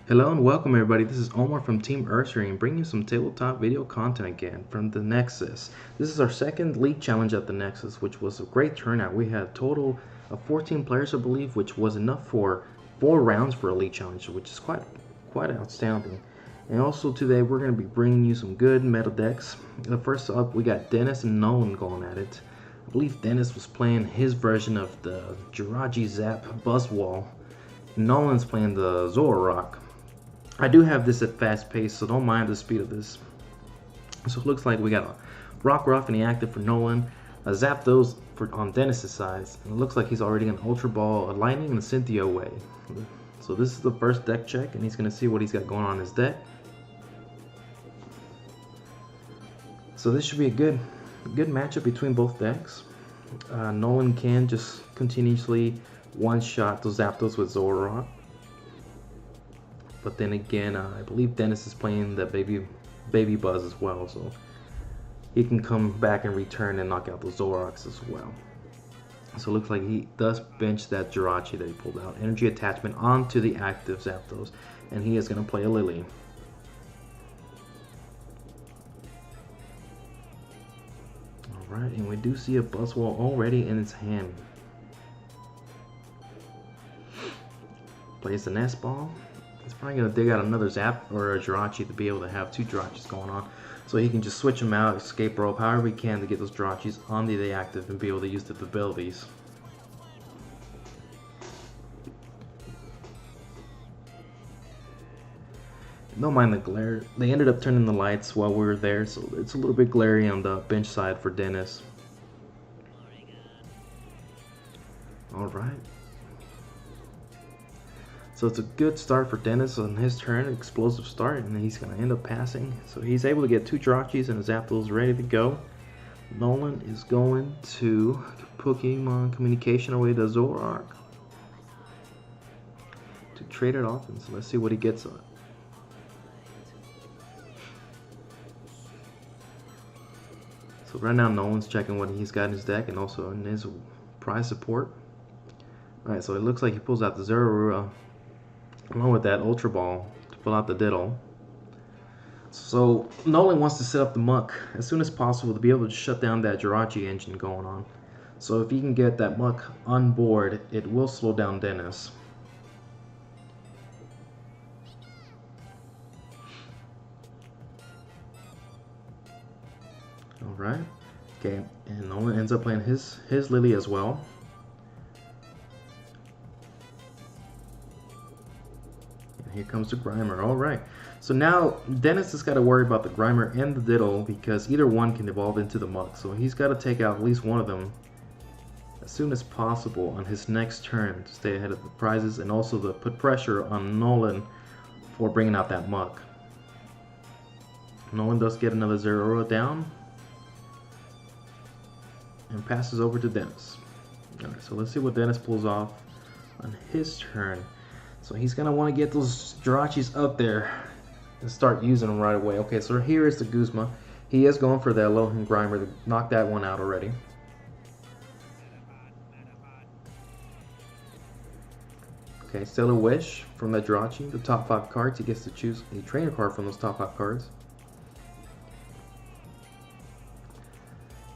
Hello and welcome everybody, this is Omar from Team Ursaring bringing you some tabletop video content again from the Nexus. This is our second league challenge at the Nexus, which was a great turnout. We had a total of 14 players, I believe, which was enough for 4 rounds for a league challenge, which is quite outstanding. And also today we're going to be bringing you some good meta decks. First up, we got Dennis and Nolan going at it. I believe Dennis was playing his version of the Jirachi Zap Buzzwall. Nolan's playing the Zoroark. I do have this at fast pace, so don't mind the speed of this. So it looks like we got a Rock Ruff and the active for Nolan, a Zapdos on Dennis's side, and it looks like he's already an Ultra Ball, a Lightning, and a Cynthia away. So this is the first deck check, and he's going to see what he's got going on in his deck. So this should be a good matchup between both decks. Nolan can just continuously one-shot those Zapdos with Zoroark. But then again, I believe Dennis is playing the baby Buzz as well, so he can come back and return and knock out the Zoroarks as well. So it looks like he does bench that Jirachi that he pulled out. Energy attachment onto the active Zapdos, and he is going to play a Lily. Alright, and we do see a Buzzwole already in his hand. Plays the Nest Ball. He's probably going to dig out another Zap or a Jirachi to be able to have 2 Jirachis going on. So he can just switch them out, escape rope, however he can to get those Jirachis on the active and be able to use the abilities. Don't mind the glare. They ended up turning the lights while we were there, so it's a little bit glary on the bench side for Dennis. Alright. So it's a good start for Dennis on his turn, explosive start, and then he's going to end up passing. So he's able to get 2 Jirachis and his Zapdos ready to go. Nolan is going to Pokemon Communication away to Zoroark to trade it off, and so let's see what he gets on it. So right now Nolan's checking what he's got in his deck and also in his prize support. Alright, so it looks like he pulls out the Zoroark along with that Ultra Ball to pull out the Diddle. So Nolan wants to set up the Muck as soon as possible to be able to shut down that Jirachi engine going on. So if he can get that Muck on board, it will slow down Dennis. Alright, okay, and Nolan ends up playing his Lily as well. Here comes the Grimer. Alright, so now Dennis has got to worry about the Grimer and the Diddle because either one can evolve into the Muck. So he's got to take out at least one of them as soon as possible on his next turn to stay ahead of the prizes and also to put pressure on Nolan for bringing out that Muck. Nolan does get another Zoroark down and passes over to Dennis. Alright, so let's see what Dennis pulls off on his turn. So he's going to want to get those Jirachis up there and start using them right away. Okay, so here is the Guzma. He is going for the Alolan Grimer to knock that one out already. Okay, Stellar Wish from the Jirachi. The top 5 cards, he gets to choose a trainer card from those top 5 cards.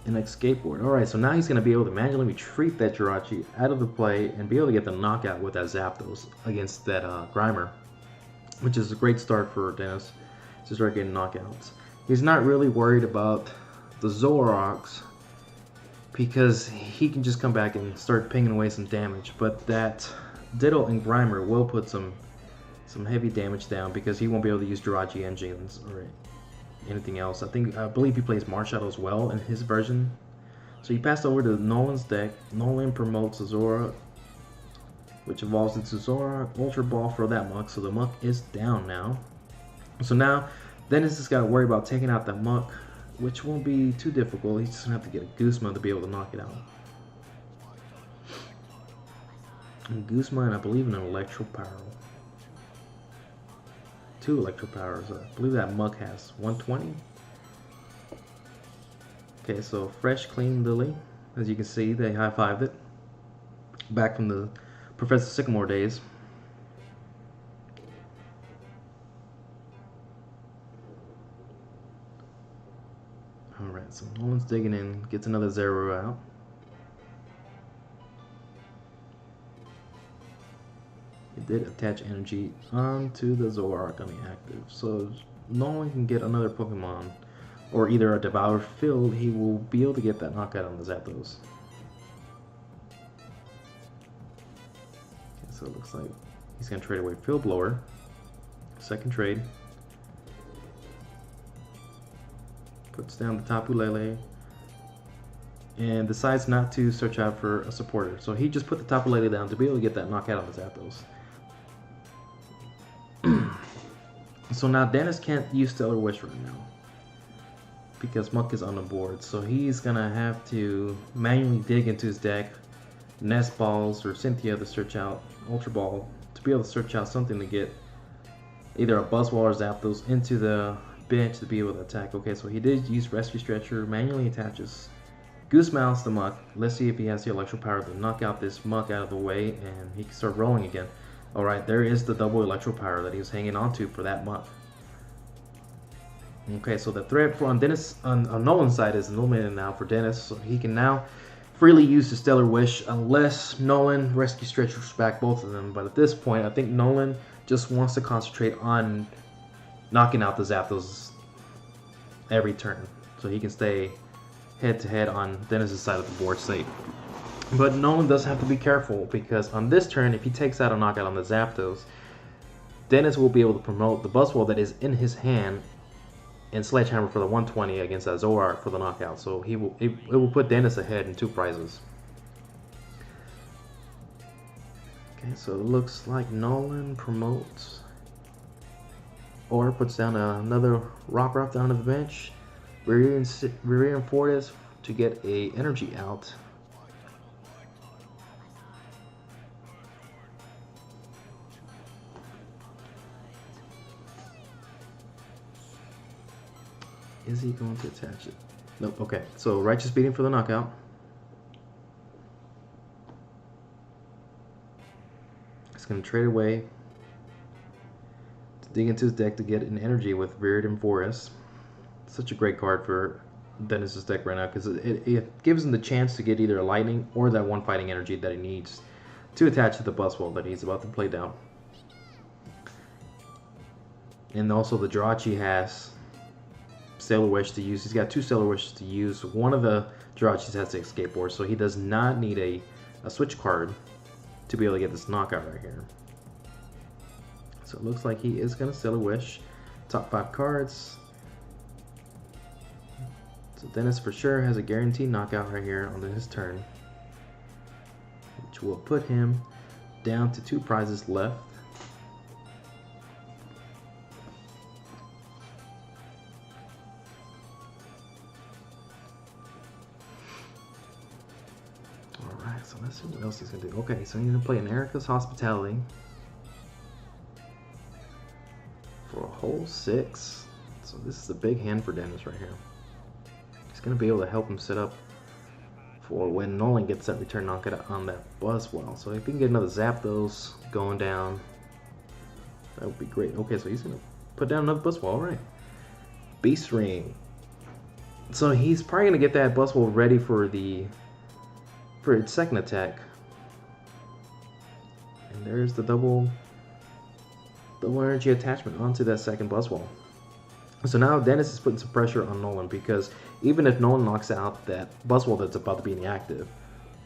And Skateboard. Alright, so now he's going to be able to manually retreat that Jirachi out of the play and be able to get the knockout with that Zapdos against that Grimer, which is a great start for Dennis to start getting knockouts. He's not really worried about the Zoroarks because he can just come back and start pinging away some damage, but that Diddle and Grimer will put some heavy damage down because he won't be able to use Jirachi engines or anything else. I believe he plays Marshadow as well in his version. So he passed over to Nolan's deck. Nolan promotes a Zoroark, which evolves into Zoroark, Ultra Ball for that Muck. So the Muck is down now. So now Dennis has got to worry about taking out that Muck, which won't be too difficult. He's just going to have to get a Guzma to be able to knock it out. And Guzma, and I believe an Electro Power. 2 Electro Powers. I believe that Muck has 120. Okay, so fresh, clean Lily. As you can see, they high-fived it. Back from the Professor Sycamore days. Alright, so Nolan's digging in, gets another 0 out. It did attach energy onto the Zoroark on the active, so Nolan can get another Pokemon, or either a Devour Field. He will be able to get that knockout on the Zapdos. Okay, so it looks like he's going to trade away Field Blower. Second trade. Puts down the Tapu Lele and decides not to search out for a supporter. So he just put the Tapu Lele down to be able to get that knockout on the Zapdos. So now Dennis can't use Stellar Wish right now because Muck is on the board. So he's gonna have to manually dig into his deck, Nest Balls or Cynthia to search out Ultra Ball to be able to search out something to get either a Buzzwole or Zapdos into the bench to be able to attack. Okay, so he did use Rescue Stretcher, manually attaches Goose Mouse to Muck. Let's see if he has the electro power to knock out this Muck out of the way and he can start rolling again. Alright, there is the double electro power that he was hanging on to for that Muck. Okay, so the threat for on Nolan's side is eliminated now for Dennis, so he can now freely use the Stellar Wish unless Nolan Rescue Stretchers back both of them. But at this point, I think Nolan just wants to concentrate on knocking out the Zapdos every turn, so he can stay head-to-head on Dennis's side of the board state. But Nolan does have to be careful because on this turn, if he takes out a knockout on the Zapdos, Dennis will be able to promote the Buzzwole that is in his hand and Sledgehammer for the 120 against that Zoroark for the knockout. So it will put Dennis ahead in 2 prizes. Okay, so it looks like Nolan promotes or puts down another Rockruff down to the bench. Viridian Fortis to get a energy out. Is he going to attach it? Nope. Okay, so Righteous Beating for the knockout. He's going to trade away to dig into his deck to get an energy with Viridian Forest. Such a great card for Dennis's deck right now because it gives him the chance to get either a Lightning or that one fighting energy that he needs to attach to the Buzzwole that he's about to play down. And also the Jirachi has Stellar Wish to use. He's got 2 Stellar Wishes to use. One of the Jirachis has the Escape Board, so he does not need a switch card to be able to get this knockout right here. So it looks like he is going to Stellar Wish. Top 5 cards. So Dennis for sure has a guaranteed knockout right here on his turn, which will put him down to 2 prizes left. Alright, so let's see what else he's going to do. Okay, so he's going to play an Erica's Hospitality for a whole 6. So this is a big hand for Dennis right here. He's going to be able to help him set up for when Nolan gets that return knockout on that Buzzwole. So if he can get another Zapdos going down, that would be great. Okay, so he's going to put down another Buzzwole. Alright. Beast Ring. So he's probably going to get that Buzzwole ready for its second attack. And there's the double energy attachment onto that second Buzzwole. So now Dennis is putting some pressure on Nolan because even if Nolan knocks out that Buzzwole that's about to be inactive,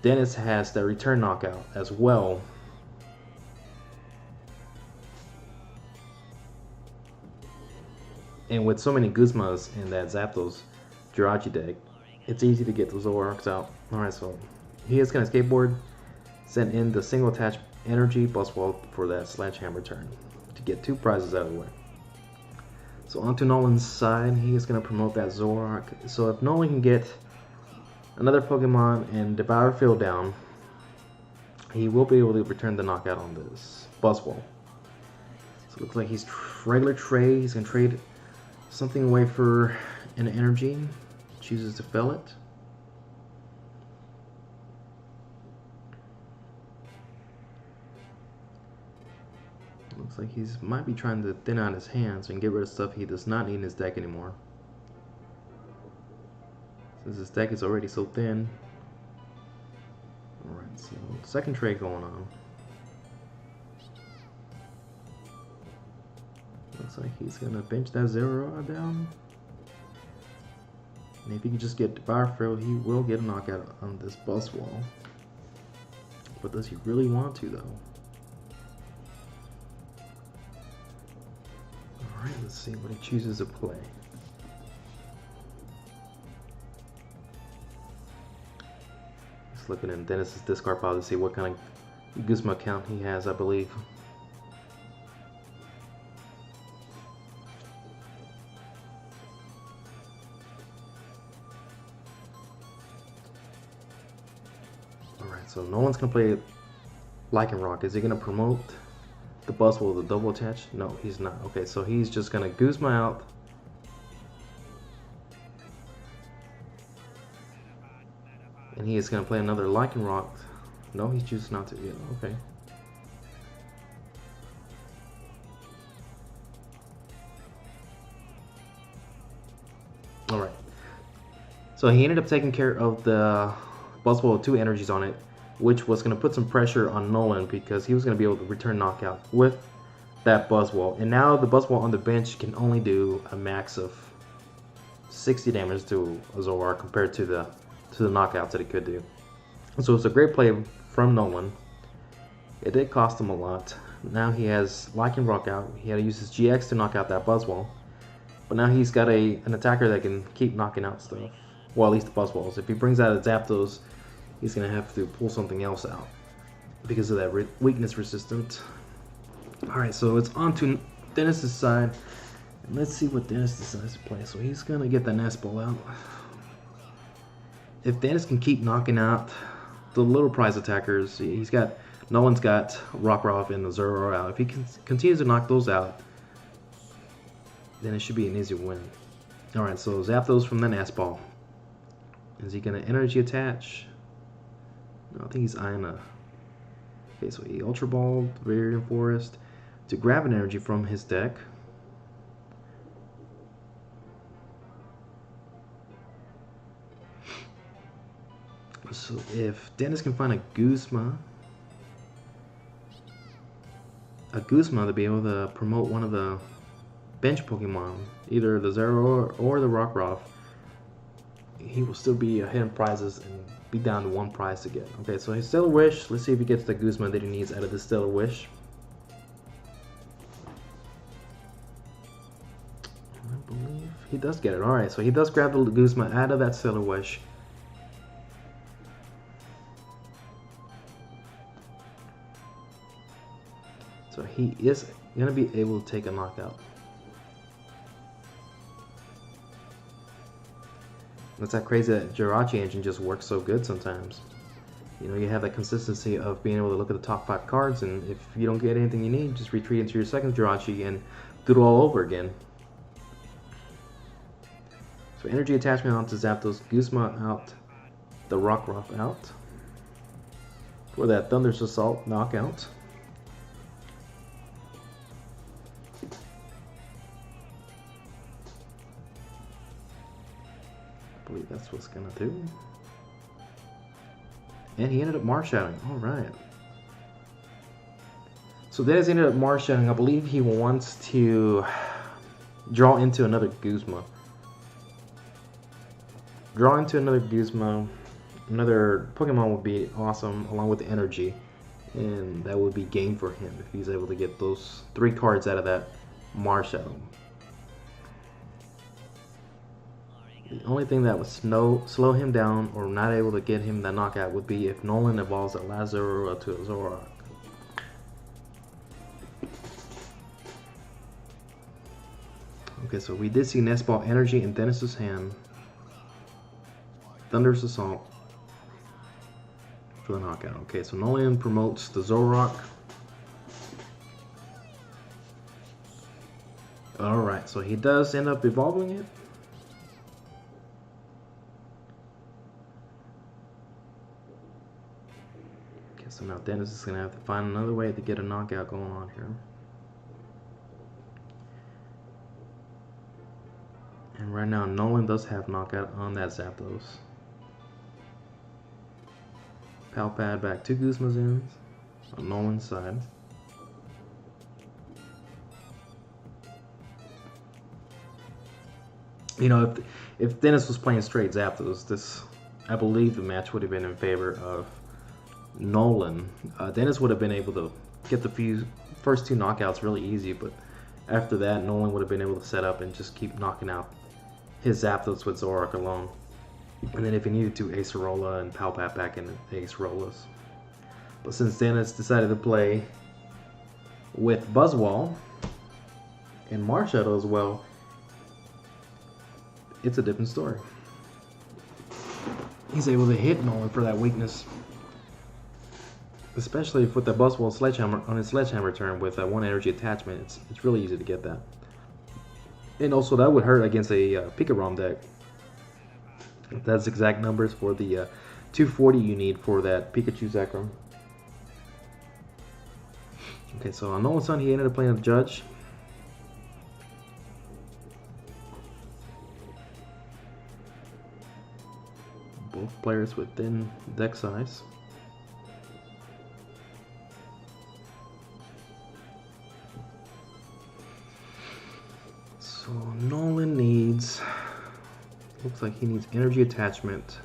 Dennis has that return knockout as well. And with so many Guzmas in that Zapdos Jirachi deck, it's easy to get those Zoroarks out. Alright, so he is going to skateboard, send in the single attach energy Buzzwole for that Sledgehammer turn to get 2 prizes out of the way. So onto Nolan's side, he is going to promote that Zoroark. So if Nolan can get another Pokemon and Devour Field down, he will be able to return the knockout on this Buzzwole. So it looks like he's regular trade. He's going to trade something away for an energy. Chooses to fell it. Looks like he's might be trying to thin out his hands and get rid of stuff he does not need in his deck anymore. since his deck is already so thin. Alright, so second trade going on. Looks like he's gonna bench that Zero down. And if he can just get Devour Frill, he will get a knockout on this bus wall. But does he really want to, though? Alright, let's see what he chooses to play. Just looking in Dennis's discard pile to see what kind of Guzma count he has, I believe. So no one's gonna play Lycanroc. Is he gonna promote the Buzzwole with a double attach? No, he's not. Okay, so he's just gonna Guzma out. And he is gonna play another Lycanroc. No, he chooses not to. Yeah, okay. Alright. So he ended up taking care of the Buzzwole with 2 energies on it, which was going to put some pressure on Nolan because he was going to be able to return knockout with that Buzzwole. And now the Buzzwole on the bench can only do a max of 60 damage to a Zoroark compared to the knockouts that it could do. So it's a great play from Nolan. It did cost him a lot. Now he has Lycanroc out. He had to use his GX to knock out that Buzzwole. But now he's got an attacker that can keep knocking out stuff. Well, at least the Buzzwoles. If he brings out a Zapdos, he's going to have to pull something else out because of that weakness resistant. Alright, so it's on to Dennis's side. And let's see what Dennis decides to play. So he's going to get the Nest Ball out. If Dennis can keep knocking out the little prize attackers, Nolan's got Rockruff and the Zoro out. If he continues to knock those out, then it should be an easy win. Alright, so Zapdos from the Nest Ball. Is he going to energy attach? No, I think he's eyeing a... Okay, so he Ultra Balled Viridian Forest to grab an energy from his deck. So if Dennis can find a Guzma to be able to promote one of the bench Pokemon, either the Zero or the Rockruff, he will still be ahead in prizes and be down to 1 prize to get. Okay, so his Stellar Wish. Let's see if he gets the Guzma that he needs out of the Stellar Wish. I believe he does get it. Alright, so he does grab the Guzma out of that Stellar Wish. So he is going to be able to take a knockout. That's how crazy that Jirachi engine just works so good sometimes. You know, you have that consistency of being able to look at the top 5 cards, and if you don't get anything you need, just retreat into your second Jirachi and do it all over again. So energy attachment onto Zapdos, Guzma out, the Rockruff out for that Thunderous Assault knockout. I believe that's what's gonna do. And he ended up Marshallowing. Alright. So Dennis ended up Marshallowing. I believe he wants to draw into another Guzma. Draw into another Guzma. Another Pokemon would be awesome along with the energy. And that would be game for him if he's able to get those 3 cards out of that Marshadow. The only thing that would slow him down or not able to get him that knockout would be if Nolan evolves a Lazarus to a Zoroark. Okay, so we did see Nest Ball energy in Dennis's hand. Thunderous Assault for the knockout. Okay, so Nolan promotes the Zoroark. Alright, so he does end up evolving it. So now Dennis is going to have to find another way to get a knockout going on here. And right now, Nolan does have knockout on that Zapdos. Palpad back 2 Guzmas on Nolan's side. You know, if Dennis was playing straight Zapdos, I believe the match would have been in favor of Nolan. Dennis would have been able to get the first 2 knockouts really easy, but after that, Nolan would have been able to set up and just keep knocking out his Zapdos with Zoroark alone. And then if he needed to, Acerola and Palpat back in the Acerolas. But since Dennis decided to play with Buzzwole and Marshadow as well, it's a different story. He's able to hit Nolan for that weakness. Especially with the Buzzwole Sledgehammer on his Sledgehammer turn with that 1 energy attachment, it's really easy to get that. And also that would hurt against a Pika-Rom deck. That's exact numbers for the 240 you need for that Pikachu Zekrom. Okay, so on Nolan's son, he ended up playing the Judge. Both players within deck size. So Nolan needs, looks like he needs energy attachment.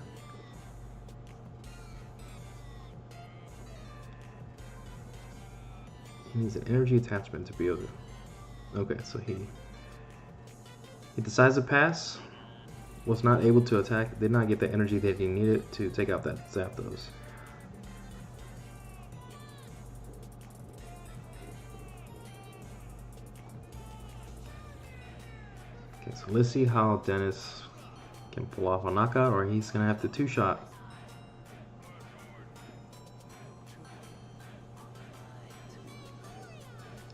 He needs an energy attachment to be able to, okay, so he decides to pass. Was not able to attack, did not get the energy that he needed to take out that Zapdos. Okay, so let's see how Dennis can pull off a knockout, or he's gonna have to 2-shot.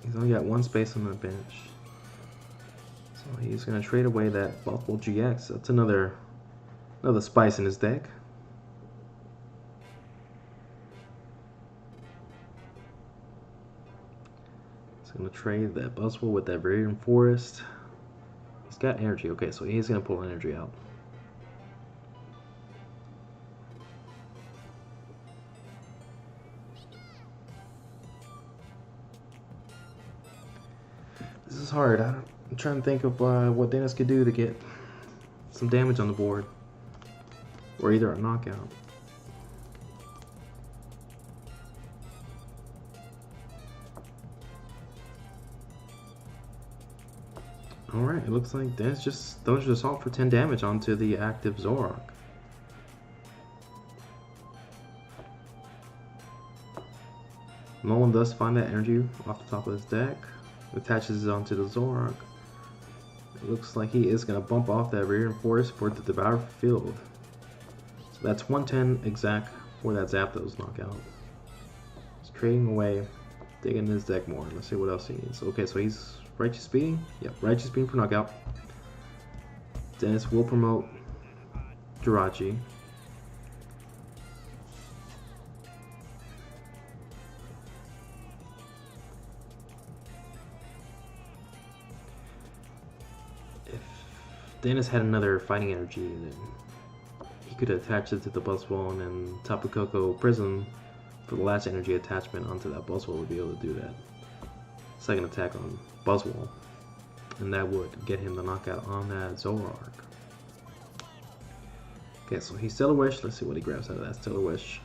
He's only got 1 space on the bench. So he's going to trade away that Buzzwole GX. That's another spice in his deck. He's going to trade that Buzzwole with that Viridian Forest. He's got energy. Okay, so he's going to pull energy out. This is hard. I'm trying to think of what Dennis could do to get some damage on the board, or either a knockout. Alright, it looks like Dennis just throws the assault for 10 damage onto the active Zoroark. Nolan does find that energy off the top of his deck, attaches it onto the Zoroark. It looks like he is going to bump off that Viridian Forest for the Devour Field. So that's 110 exact for that Zapdos knockout. He's trading away, digging his deck more. Let's see what else he needs. Okay, so he's Righteous Speeding. Yep, Righteous Speeding for knockout. Dennis will promote Jirachi. Dennis had another fighting energy, and he could attach it to the Buzzwole, and Tapu Koko Prism for the last energy attachment onto that Buzzwole would be able to do that. Second attack on Buzzwole, and that would get him the knockout on that Zoroark. Okay, so he's Stellar Wish. Let's see what he grabs out of that Stellar Wish.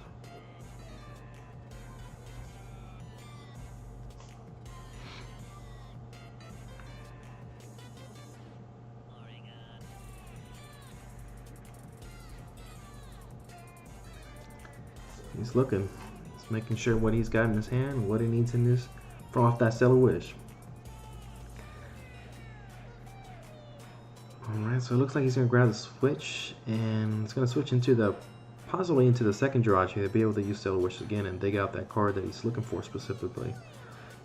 He's looking. He's making sure what he's got in his hand, what he needs in this from off that Stellar Wish. Alright, so it looks like he's going to grab the switch, and it's going to switch into the, possibly into the second Jirachi to be able to use Stellar Wish again and dig out that card that he's looking for specifically.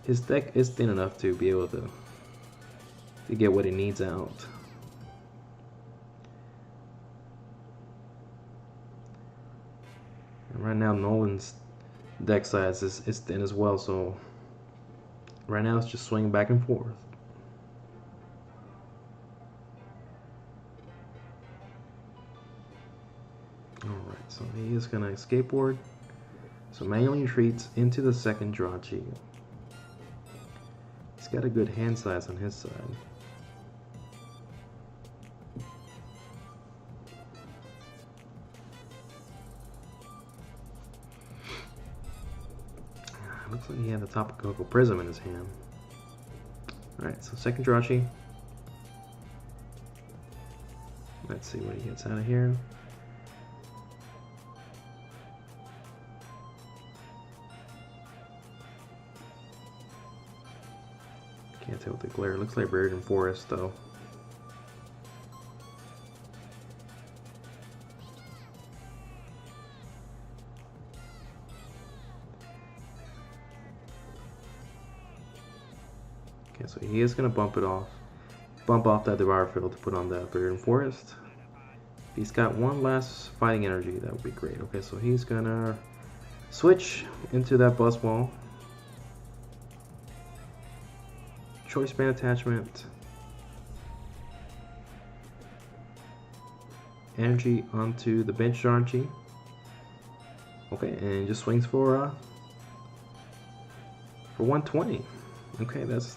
His deck is thin enough to be able to get what he needs out. And right now Nolan's deck size is thin as well, so right now it's just swinging back and forth. Alright, so he is going to skateboard. So manually retreats into the second Jirachi. He's got a good hand size on his side. Looks like he had the Tapu Koko Prism in his hand. Alright, so second Jirachi. Let's see what he gets out of here. Can't tell with the glare. It looks like Buried in Forest though. Okay, so he is going to bump off that Devour Field to put on that Buried in Forest. If he's got one last fighting energy, that would be great. Okay, so he's going to switch into that Buzzwole. Choice Band attachment. Energy onto the bench Jirachi. Okay, and just swings for 120. Okay, that's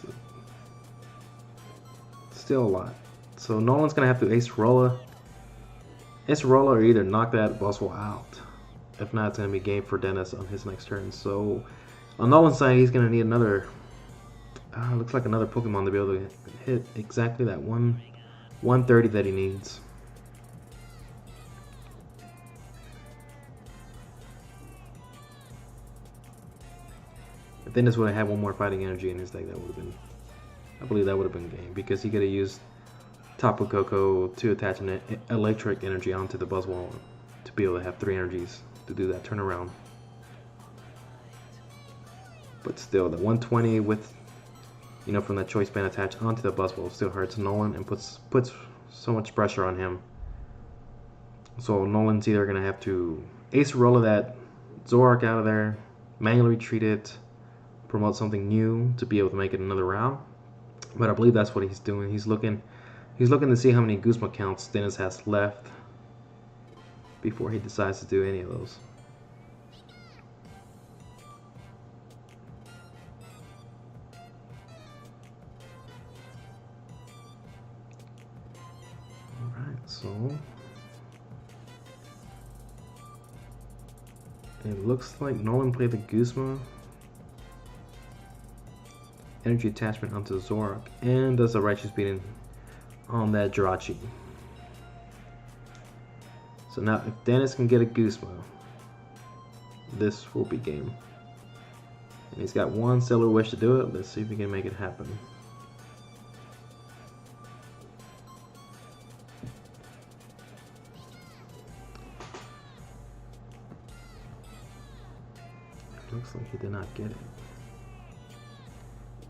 still a lot. So Nolan's gonna have to Ace Rolla or either knock that Buzzwole out. If not, it's gonna be game for Dennis on his next turn. So on Nolan's side, he's gonna need another. Looks like another Pokemon to be able to hit exactly that 130 that he needs. If Dennis would have had one more fighting energy in his deck, that would have been, I believe that would have been game, because he could have used Tapu Koko to attach an electric energy onto the Buzzwole to be able to have 3 energies to do that turnaround. But still, the 120 with, you know, from that Choice Band attached onto the Buzzwole still hurts Nolan and puts so much pressure on him. So Nolan's either gonna have to Ace Rolla that Zoroark out of there, manually retreat it, promote something new to be able to make it another round. But I believe that's what he's doing. He's looking to see how many Guzma counts Dennis has left before he decides to do any of those. Alright, so it looks like Nolan played the Guzma energy attachment onto Zoroark and does a Righteous Beating on that Jirachi. So now if Dennis can get a Guzma, this will be game. And he's got one Stellar Wish to do it. Let's see if he can make it happen. Looks like he did not get it.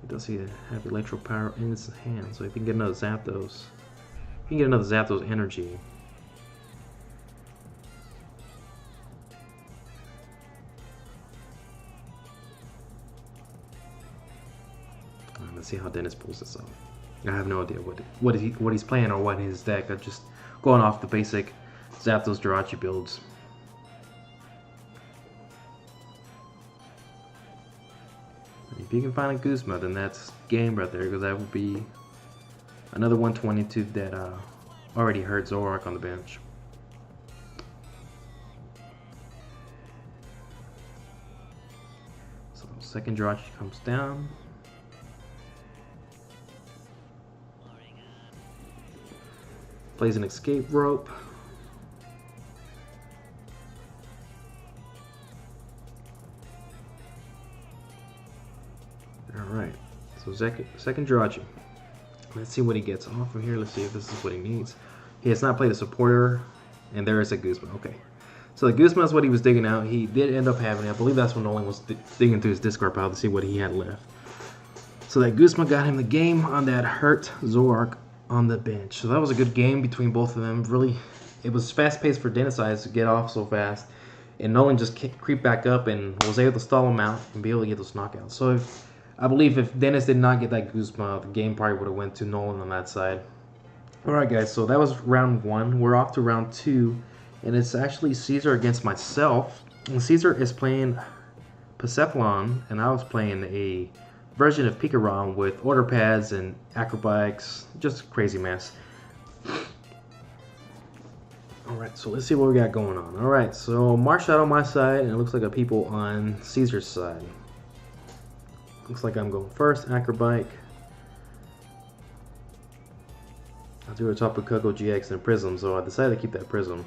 He does have Electro Power in his hand, so if he can get another Zapdos, energy. Let's see how Dennis pulls this off. I have no idea what he's playing or what his deck. I'm just going off the basic Zapdos Jirachi builds. If you can find a Guzma, then that's game right there, because that would be another 122 that already hurt Zoroark on the bench. So second Jirachi comes down. Plays an escape rope. Alright, so second Jirachi. Let's see what he gets off from here. Let's see if this is what he needs. He has not played a supporter, and there is a Guzma. Okay, so the Guzma is what he was digging out. He did end up having it. I believe that's when Nolan was digging through his discard pile to see what he had left. So that Guzma got him the game on that hurt Zoroark on the bench. So that was a good game between both of them. Really, it was fast-paced for Dennis Eyes to get off so fast, and Nolan just creeped back up and was able to stall him out and be able to get those knockouts. So I believe if Dennis did not get that Guzma, the game probably would have went to Nolan on that side. Alright guys, so that was round 1. We're off to round 2, And it's actually Caesar against myself. And Caesar is playing Persephone, and I was playing a version of Pikarom with order pads and acrobikes. Just a crazy mess. Alright, so let's see what we got going on. Alright, so Marshadow on my side, and it looks like a people on Caesar's side. Looks like I'm going first, acrobike. I'll do a Tapu Koko GX and a Prism, so I decided to keep that Prism.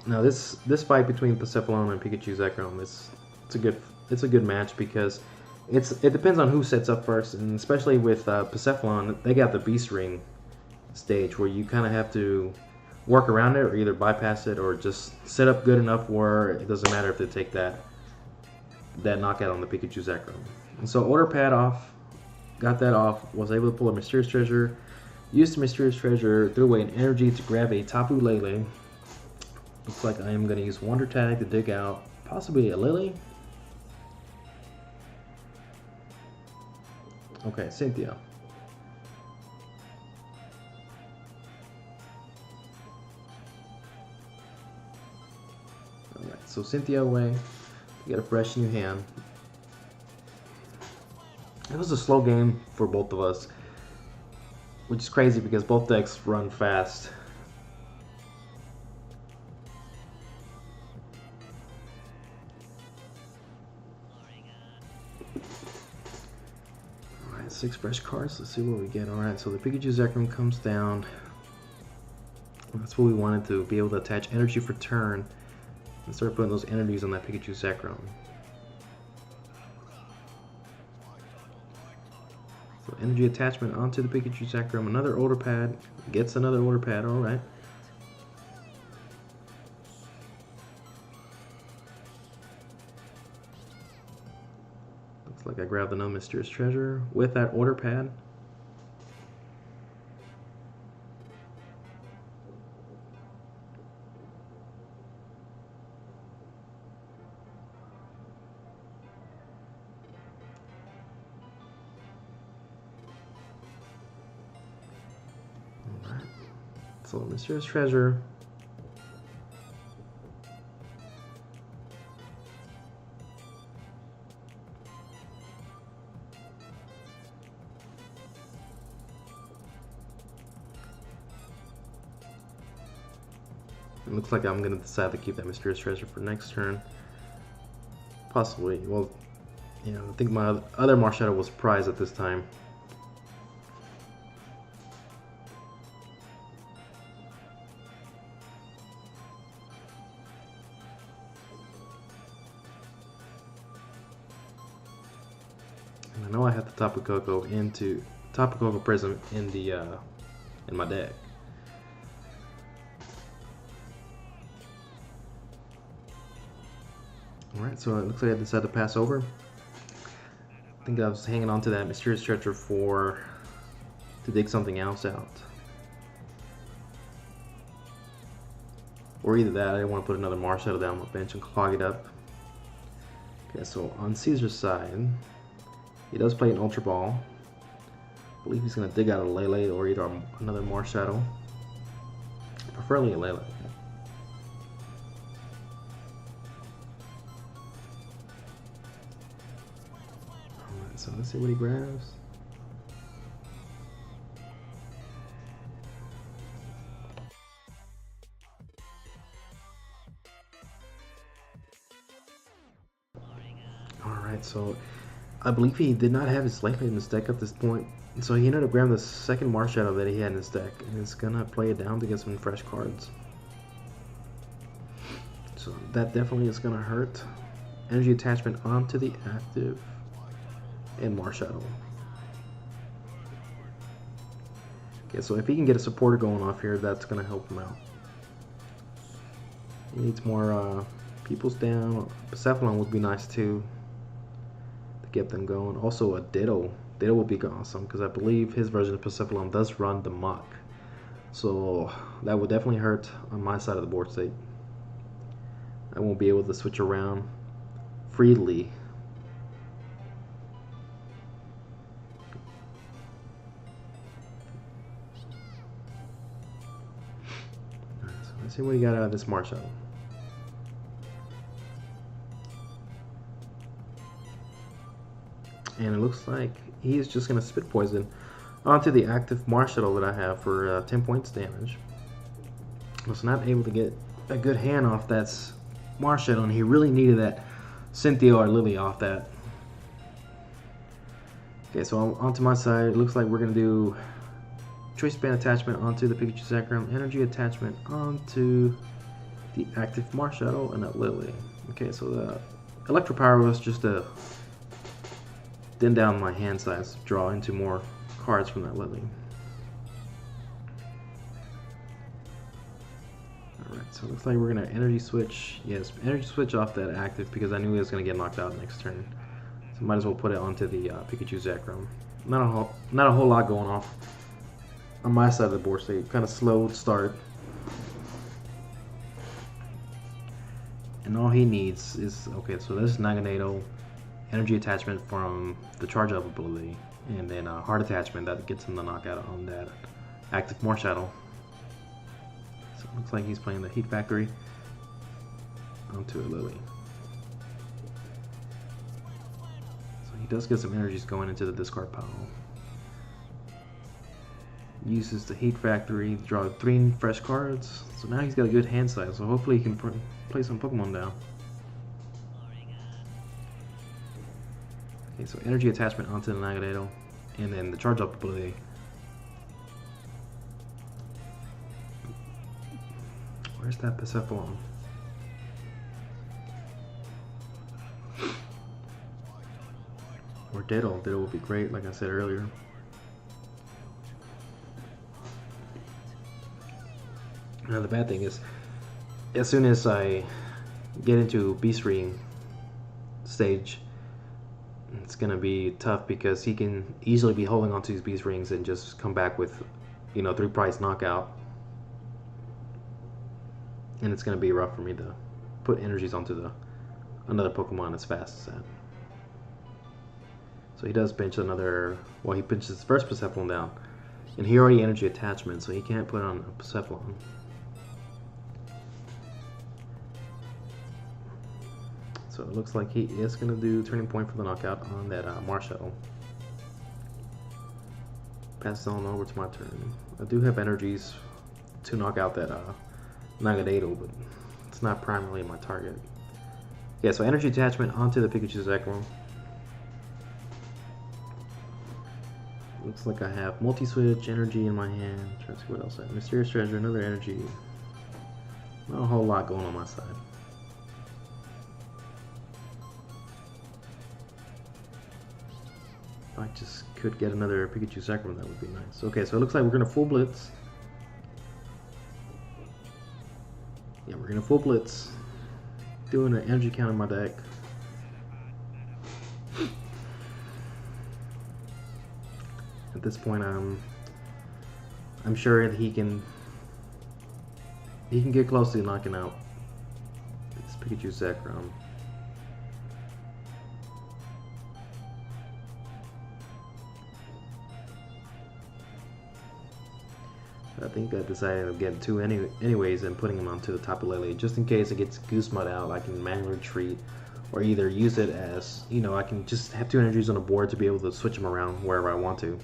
Now this fight between Persephone and Pikachu Zekrom, it's a good match because it depends on who sets up first, and especially with Persephone, they got the Beast Ring stage where you kind of have to work around it or either bypass it or just set up good enough where it doesn't matter if they take that knockout on the Pikachu Zekrom. And so order pad off, got that off, was able to pull a Mysterious Treasure, used the Mysterious Treasure, threw away an energy to grab a Tapu Lele. Looks like I am going to use Wonder Tag to dig out possibly a Lily. Okay, Cynthia. Alright, so Cynthia away. You got a fresh new hand. It was a slow game for both of us, which is crazy because both decks run fast. Alright, 6 fresh cards. Let's see what we get. Alright, so the Pikachu Zekrom comes down. That's what we wanted, to be able to attach energy for turn and start putting those energies on that Pikachu Zekrom. So energy attachment onto the Pikachu Zekrom. Another order pad. Gets another order pad. Alright. Looks like I grabbed another Mysterious Treasure with that order pad. Alright. So Mysterious Treasure. It looks like I'm going to decide to keep that Mysterious Treasure for next turn. Possibly. Well, you know, I think my other Marshadow was prize at this time. And I know I have the Tapu Koko Prism in the in my deck. Alright, so it looks like I decided to pass over. I think I was hanging on to that Mysterious Treasure to dig something else out. Or either that, I didn't want to put another Marshadow down on my bench and clog it up. Okay, so on Caesar's side, he does play an Ultra Ball. I believe he's going to dig out a Lele or either another Marshadow. Preferably a Lele. So let's see what he grabs. Alright, so I believe he did not have his Lele in his deck at this point. So he ended up grabbing the second Marshadow that he had in his deck, and it's gonna play it down to get some fresh cards. So that definitely is gonna hurt. Energy attachment onto the active and Marshadow. Okay, so if he can get a supporter going off here, that's going to help him out. He needs more peoples down. Persephone would be nice too to get them going. Also a Ditto. Ditto would be awesome because I believe his version of Persephone does run the Muck. So that would definitely hurt on my side of the board state. I won't be able to switch around freely. see what he got out of this Marshall. And it looks like he is just going to spit poison onto the active Marshall that I have for 10 points damage. I was not able to get a good hand off that Marshall, and he really needed that Cynthia or Lily off that. Okay, so onto my side, it looks like we're going to do Choice Band attachment onto the Pikachu Sacrum, energy attachment onto the active Marshall and that Lily. Okay, so the Electro Power was just to thin down my hand size, draw into more cards from that Lily. Alright, so it looks like we're going to energy switch. Yes, energy switch off that active because I knew he was going to get knocked out next turn. So might as well put it onto the Pikachu Sacrum. Not a whole lot going off on my side of the board, so kind of slow start. And all he needs is, okay, so this is Naganado, energy attachment from the charge up ability, and then a heart attachment that gets him the knockout on that active Marshall. So it looks like he's playing the Heat Factory onto a Lily. So he does get some energies going into the discard pile. Uses the Heat Factory to draw 3 fresh cards. So now he's got a good hand size, so hopefully he can play some Pokemon down. Okay, so energy attachment onto the Naganado, and then the charge up ability. Where's that Persephone? Or Ditto. Ditto would be great, like I said earlier. Now the bad thing is, as soon as I get into Beast Ring stage, it's gonna be tough because he can easily be holding onto his Beast Rings and just come back with, you know, 3 price knockout, and it's gonna be rough for me to put energies onto another Pokemon as fast as that. So he does bench another. Well, he benches his first Persephone down, and he already energy attachment, so he can't put on a Persephone. So it looks like he is going to do Turning Point for the knockout on that Marshall. Pass it on over to my turn. I do have energies to knock out that Naganado, but it's not primarily my target. Yeah, so energy attachment onto the Pikachu Sacrum. Looks like I have multi-switch energy in my hand. Try to see what else I have. Mysterious Treasure, another energy. Not a whole lot going on my side. If I just could get another Pikachu Sacrum, that would be nice. Okay, so it looks like we're going to full blitz. Yeah, we're going to full blitz. Doing an energy count in my deck. At this point, I'm sure that he can get close to knocking out this Pikachu Sacrum. I think I decided to get 2 anyways and putting him onto the Tapu Lele just in case it gets Goose Mud out. I can manually retreat, or either use it as, you know, I can just have 2 energies on the board to be able to switch them around wherever I want to.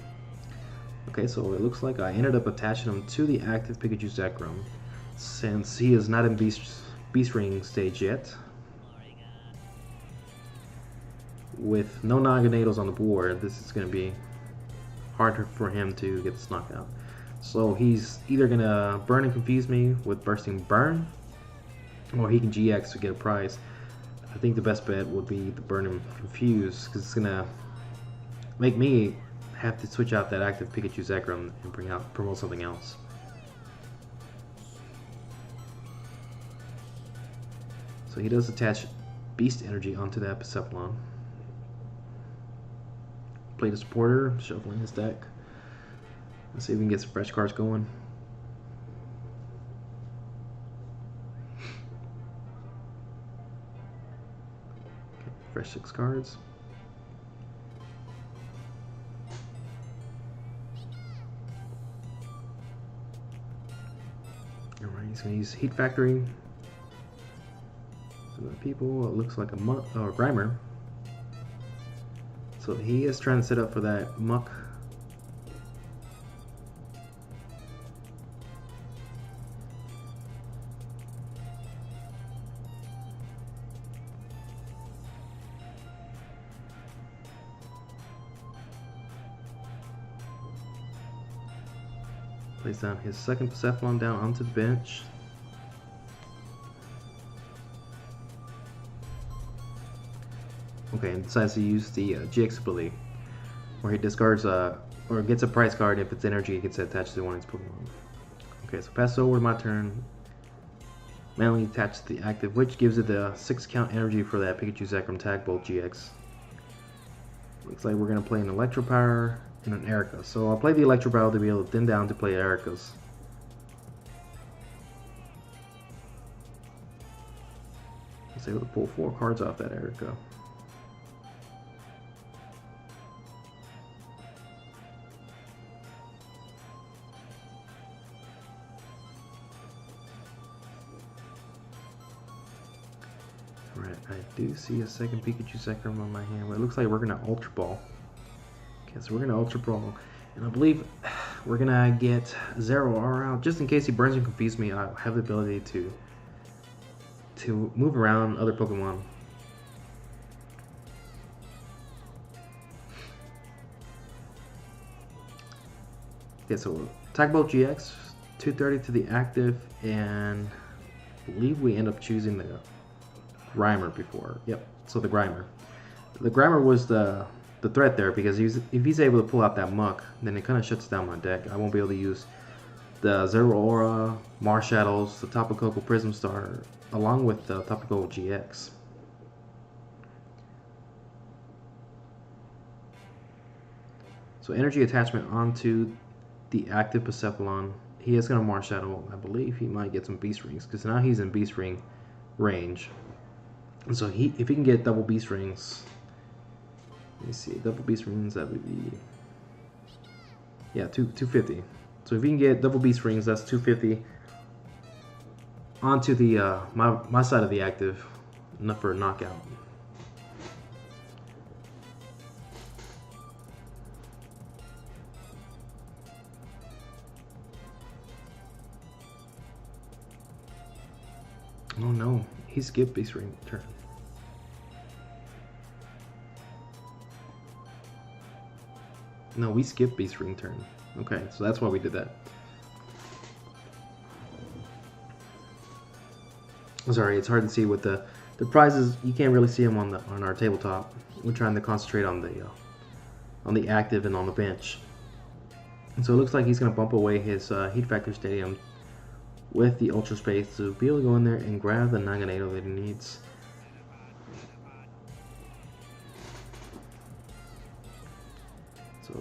Okay, so it looks like I ended up attaching him to the active Pikachu Sacrum since he is not in Beast Ring stage yet. With no Naganados on the board, this is going to be harder for him to get this knockout. So he's either going to burn and confuse me with Bursting Burn, or he can GX to get a prize. I think the best bet would be to burn and confuse, because it's going to make me have to switch out that active Pikachu Sacrum and promote something else. So he does attach Beast Energy onto that Persephone. Play the supporter, shuffling his deck. Let's see if we can get some fresh cards going. Okay, fresh 6 cards. Alright, He's going to use Heat Factory. Some of the people, it looks like a muck or a Grimer. So he is trying to set up for that muck. Plays down his second Persephone down onto the bench. Okay, and decides to use the GX ability, where he discards or gets a prize card if its energy gets attached to one of his Pokemon. Okay, so pass it over to my turn. Manually attach the active, which gives it the 6 count energy for that Pikachu Zekrom Tag Bolt GX. Looks like we're gonna play an Electro Power and an Erica. So I'll play the Electro Power to be able to thin down to play Ericas. I was able to pull 4 cards off that Erica. Alright, I do see a second Pikachu Zekrom on my hand, but it looks like we're gonna Ultra Ball. Okay, so we're gonna Ultra Ball, and I believe we're gonna get Zero R out just in case he burns and confuses me. I have the ability to move around other Pokemon. Okay, so Tag Bolt GX, 230 to the active, and I believe we end up choosing the Grimer before. Yep, so the Grimer. The Grimer was the threat there because if he's able to pull out that muck, then it kind of shuts down my deck. I won't be able to use the Zero Aura, Marshadows, the Tapu Koko Prism Star, along with the Tapu Koko GX. So energy attachment onto the active Persephone. He is going to Marshadow. I believe he might get some Beast Rings because now he's in Beast Ring range. And so if he can get double Beast Rings, let me see, double Beast Rings, that would be, yeah, 250. So if he can get double Beast Rings, that's 250 onto the my side of the active, enough for a knockout. Oh no, he skipped Beast Ring turn. No, we skipped Beast Ring turn. Okay, so that's why we did that. Sorry, it's hard to see with the prizes. You can't really see them on our tabletop. We're trying to concentrate on the active and on the bench. And so it looks like he's going to bump away his Heat Factor Stadium with the Ultra Space to be able to go in there and grab the Naganado that he needs. So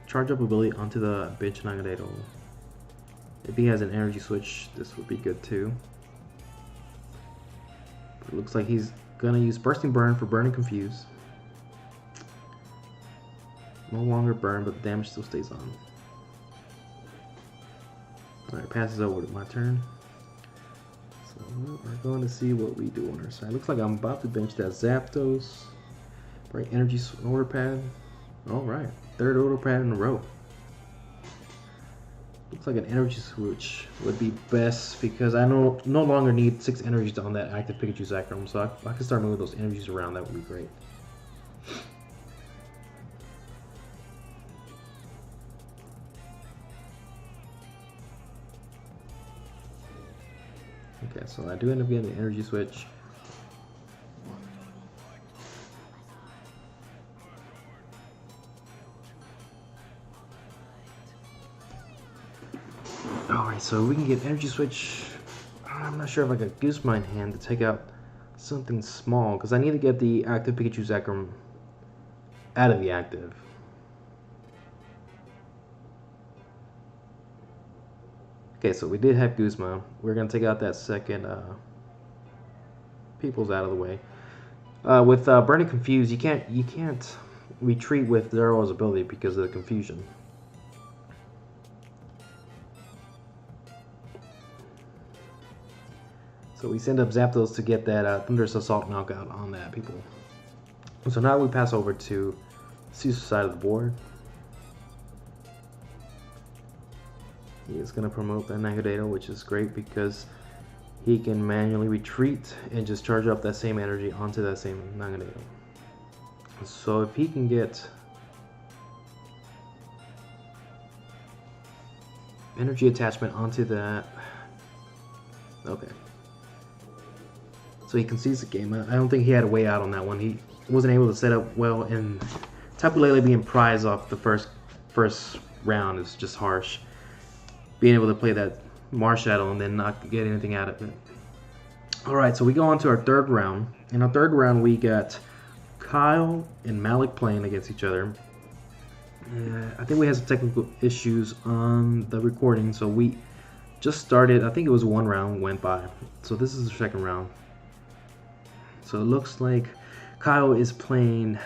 charge up ability onto the bench Naganado. If he has an energy switch, this would be good too. But it looks like he's gonna use Bursting Burn for Burn and Confuse. No longer burn, but the damage still stays on. Alright, passes over to my turn. So we're going to see what we do on our side. Looks like I'm about to bench that Zapdos. Right, energy order pad. Alright, third order pad in a row. Looks like an energy switch would be best because I no longer need 6 energies on that active Pikachu Zekrom, so I can start moving those energies around. That would be great. Okay, so I do end up getting the energy switch. Alright, so we can get energy switch. I'm not sure if I got Guzma in hand to take out something small because I need to get the active Pikachu Zekrom out of the active. Okay, so we did have Guzma. We're gonna take out that second People's out of the way. With Burning Confuse, you can't retreat with Zero's ability because of the confusion. So we send up Zapdos to get that Thunderous Assault knockout on that, people. So now we pass over to Caesar's side of the board. He is going to promote that Nagadata, which is great because he can manually retreat and just charge up that same energy onto that same Nagadata. So if he can get energy attachment onto that, okay. So he concedes the game. I don't think he had a way out on that one. He wasn't able to set up well, and Tapu Lele being prized off the first round is just harsh. Being able to play that Marshadow and then not get anything out of it. Alright, so we go on to our third round. In our third round, we got Kyle and Malik playing against each other. I think we had some technical issues on the recording, so we just started. I think it was one round went by. So this is the second round. So it looks like Kyle is playing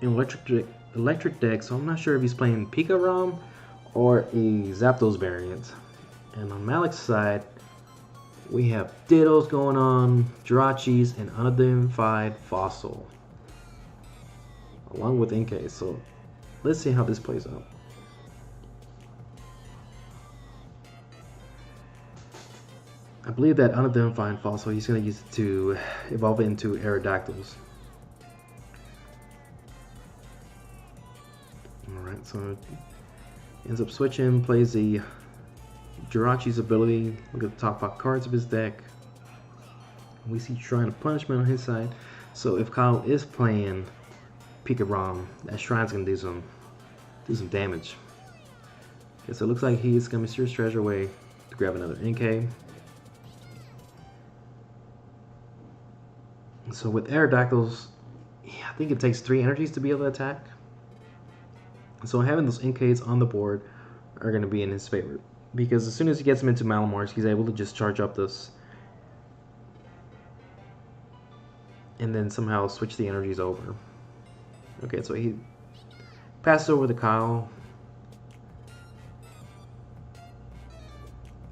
an electric deck, so I'm not sure if he's playing Pika Rom or a Zapdos variant. And on Malik's side, we have Dittos going on, Jirachis, and unidentified Fossil, along with NK. So let's see how this plays out. I believe that unidentified Fossil, he's going to use it to evolve it into Aerodactyls. Alright, so ends up switching, plays the Jirachi's ability. Look at the top 5 cards of his deck. We see Shrine of Punishment on his side. So if Kyle is playing Pika Rom, that Shrine's gonna do some damage. Okay, so it looks like he's gonna Mysterious Treasure away to grab another NK. So with Aerodactyls, I think it takes 3 energies to be able to attack. So having those NKs on the board are going to be in his favor, because as soon as he gets them into Malamars, he's able to just charge up this and then somehow switch the energies over. Okay, so he passes over to Kyle.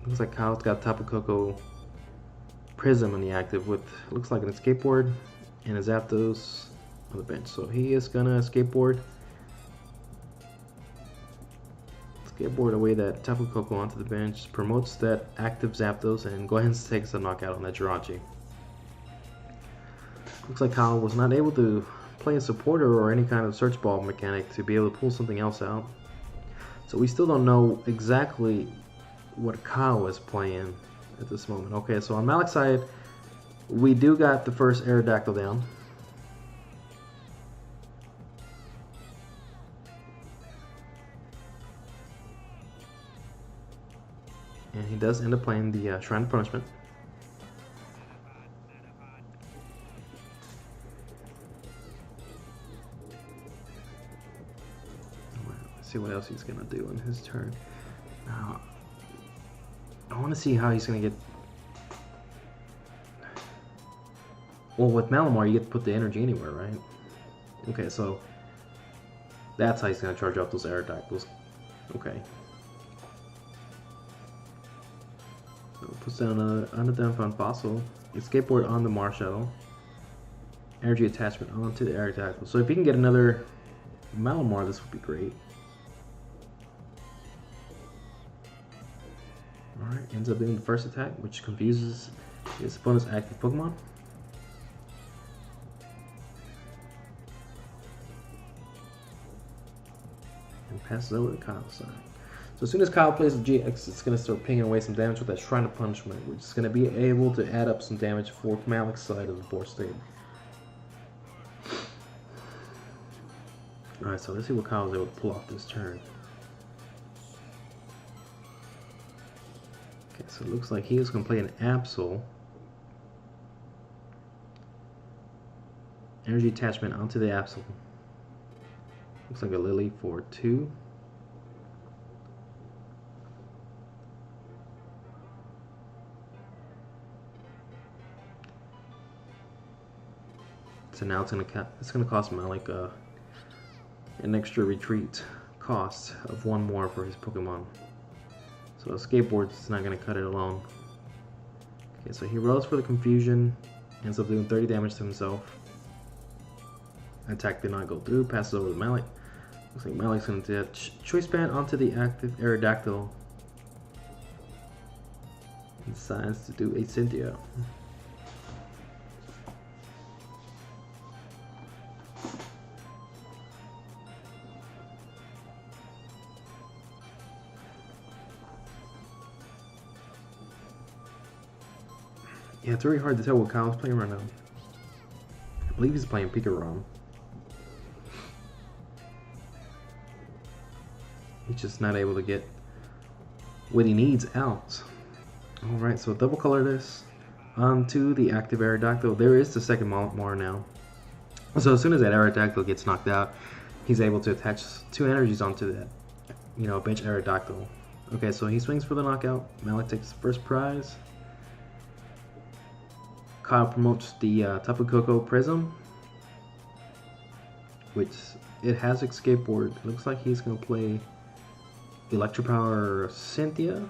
Looks like Kyle's got Tapu Koko Prism on the active with, looks like an escape board and a Zapdos on the bench. So he is gonna skateboard away that Tapu Koko onto the bench, promotes that active Zapdos, and go ahead and takes a knockout on that Jirachi. Looks like Kyle was not able to play a supporter or any kind of search ball mechanic to be able to pull something else out. So we still don't know exactly what Kyle is playing at this moment. Okay, so on Malik's side, we do got the first Aerodactyl down. And he does end up playing the Shrine of Punishment. Let's see what else he's going to do in his turn. Now, I want to see how he's going to get... Well, with Malamar, you get to put the energy anywhere, right? Okay, so that's how he's going to charge up those Aerodactyls. Okay. So puts down another unidentified Fossil. Skateboard on the Marshadow. Energy attachment onto the Aerodactyl. So if you can get another Malamar, this would be great. Alright, ends up doing the first attack, which confuses his opponent's active Pokemon. And passes over to Kyle's side. So as soon as Kyle plays the GX, it's going to start pinging away some damage with that Shrine of Punishment, which is going to be able to add up some damage for Malik's side of the board state. Alright, so let's see what Kyle was able to pull off this turn. Okay, so it looks like he is going to play an Absol. Energy attachment onto the Absol. Looks like a Lily for 2. So now it's gonna cost Malik an extra retreat cost of 1 more for his Pokemon. So a skateboard is not gonna cut it alone. Okay, so he rolls for the confusion, ends up doing 30 damage to himself. Attack did not go through, passes over to Malik. Looks like Malik's going to Choice Band onto the active Aerodactyl. He decides to do a Cynthia. Yeah, it's very hard to tell what Kyle's playing right now. I believe he's playing Pikarom. He's just not able to get what he needs out. Alright, so double color this onto the active Aerodactyl. There is the second More now. So as soon as that Aerodactyl gets knocked out, he's able to attach 2 energies onto that, bench Aerodactyl. Okay, so he swings for the knockout. Malik takes the first prize. Kyle promotes the Tapu Koko Prism, which it has Escape Ward. It looks like he's going to play Electropower Cynthia.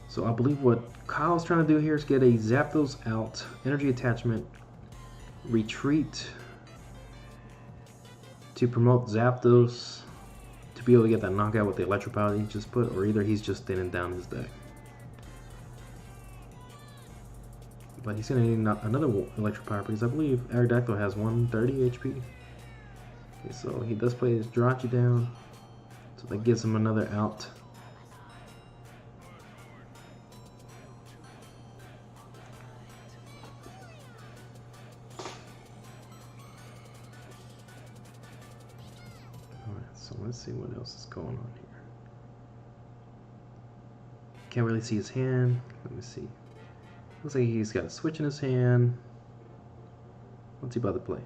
So I believe what Kyle's trying to do here is get a Zapdos out, Energy Attachment, Retreat to promote Zapdos to be able to get that knockout with the Electropower that he just put, or either he's just thinning down his deck. But he's going to need another Electropower because I believe Aerodactyl has 130 HP. Okay, so he does play his Jirachi down, so that gives him another out. So let's see what else is going on here. Can't really see his hand. Let me see. Looks like he's got a switch in his hand. What's he about to play?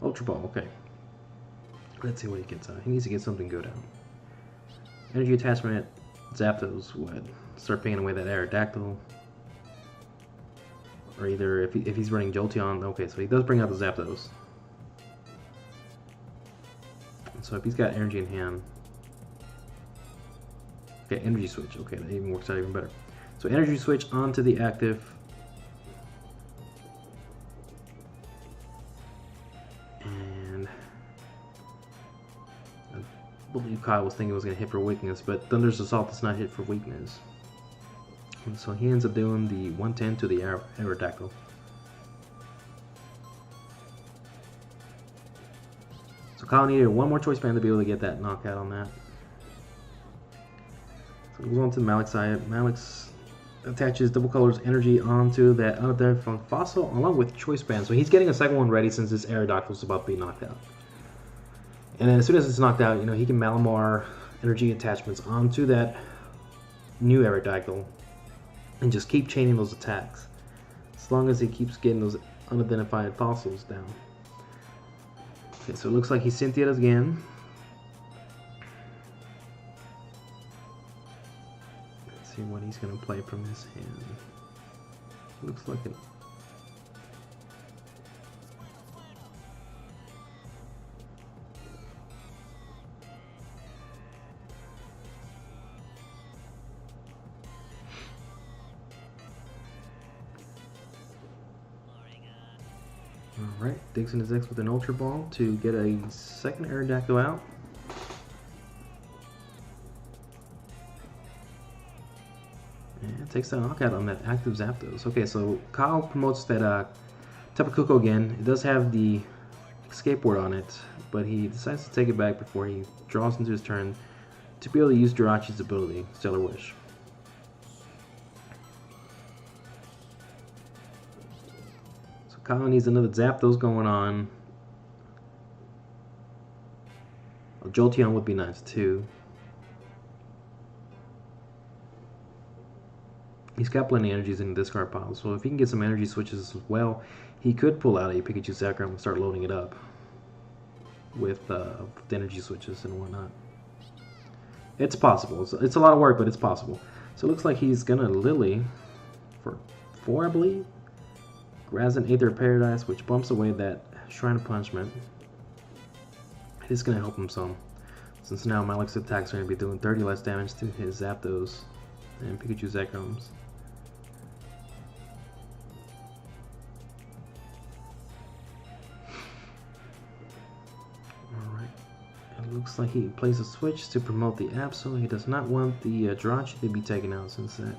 Ultra Ball, okay. Let's see what he gets out. He needs to get something good out. Energy Attachment, Zapdos would start picking away that Aerodactyl. Or either if he's running Jolteon, okay, so he does bring out the Zapdos. So if he's got energy in hand, okay, energy switch, okay, that even works out even better. So energy switch onto the active. And I believe Kyle was thinking it was going to hit for weakness, but Thunder's Assault does not hit for weakness. And so he ends up doing the 110 to the Aerodactyl. So Kyle needed one more Choice Band to be able to get that knockout on that. So it goes on to Malik's side. Malik's attaches Double Color's energy onto that unidentified fossil along with Choice Band. So he's getting a second one ready since this Aerodactyl is about to be knocked out. And then as soon as it's knocked out, he can Malamar energy attachments onto that new Aerodactyl and just keep chaining those attacks as long as he keeps getting those unidentified fossils down. Okay, so it looks like he Cynthia'd again. Let's see what he's going to play from his hand. Looks like it. Alright, digs in his X with an Ultra Ball to get a second Aerodactyl out. And takes that knockout on that active Zapdos. Okay, so Kyle promotes that Tapu Koko again. It does have the Escape Ward on it, but he decides to take it back before he draws into his turn to be able to use Jirachi's ability, Stellar Wish. Kyle needs another Zapdos going on. Well, Jolteon would be nice too. He's got plenty of energies in the discard pile, so if he can get some energy switches as well, he could pull out a Pikachu Sakura and start loading it up with the energy switches and whatnot. It's possible. It's a lot of work, but it's possible. So it looks like he's gonna Lily for 4, I believe. Grabs an Aether Paradise, which bumps away that Shrine of Punishment. It is going to help him some, since now Malik's attacks are going to be doing 30 less damage to his Zapdos and Pikachu Zekroms. Alright, it looks like he plays a switch to promote the Absol. He does not want the Jirachi to be taken out, since that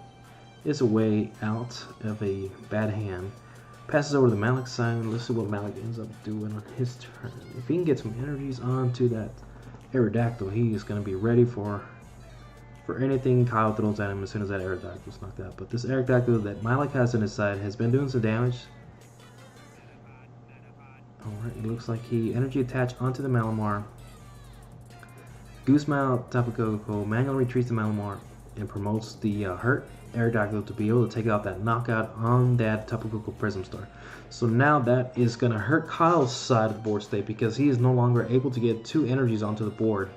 is a way out of a bad hand. Passes over to Malik's side. Let's see what Malik ends up doing on his turn. If he can get some energies onto that Aerodactyl, he is going to be ready for anything Kyle throws at him as soon as that Aerodactyl is knocked out. But this Aerodactyl that Malik has on his side has been doing some damage. Alright, it looks like he energy attached onto the Malamar. Goose Mouth, Tapu Koko manually retreats the Malamar and promotes the hurt Aerodactyl to be able to take out that knockout on that Tapu Koko Prism Star. So now that is going to hurt Kyle's side of the board state, because he is no longer able to get 2 energies onto the board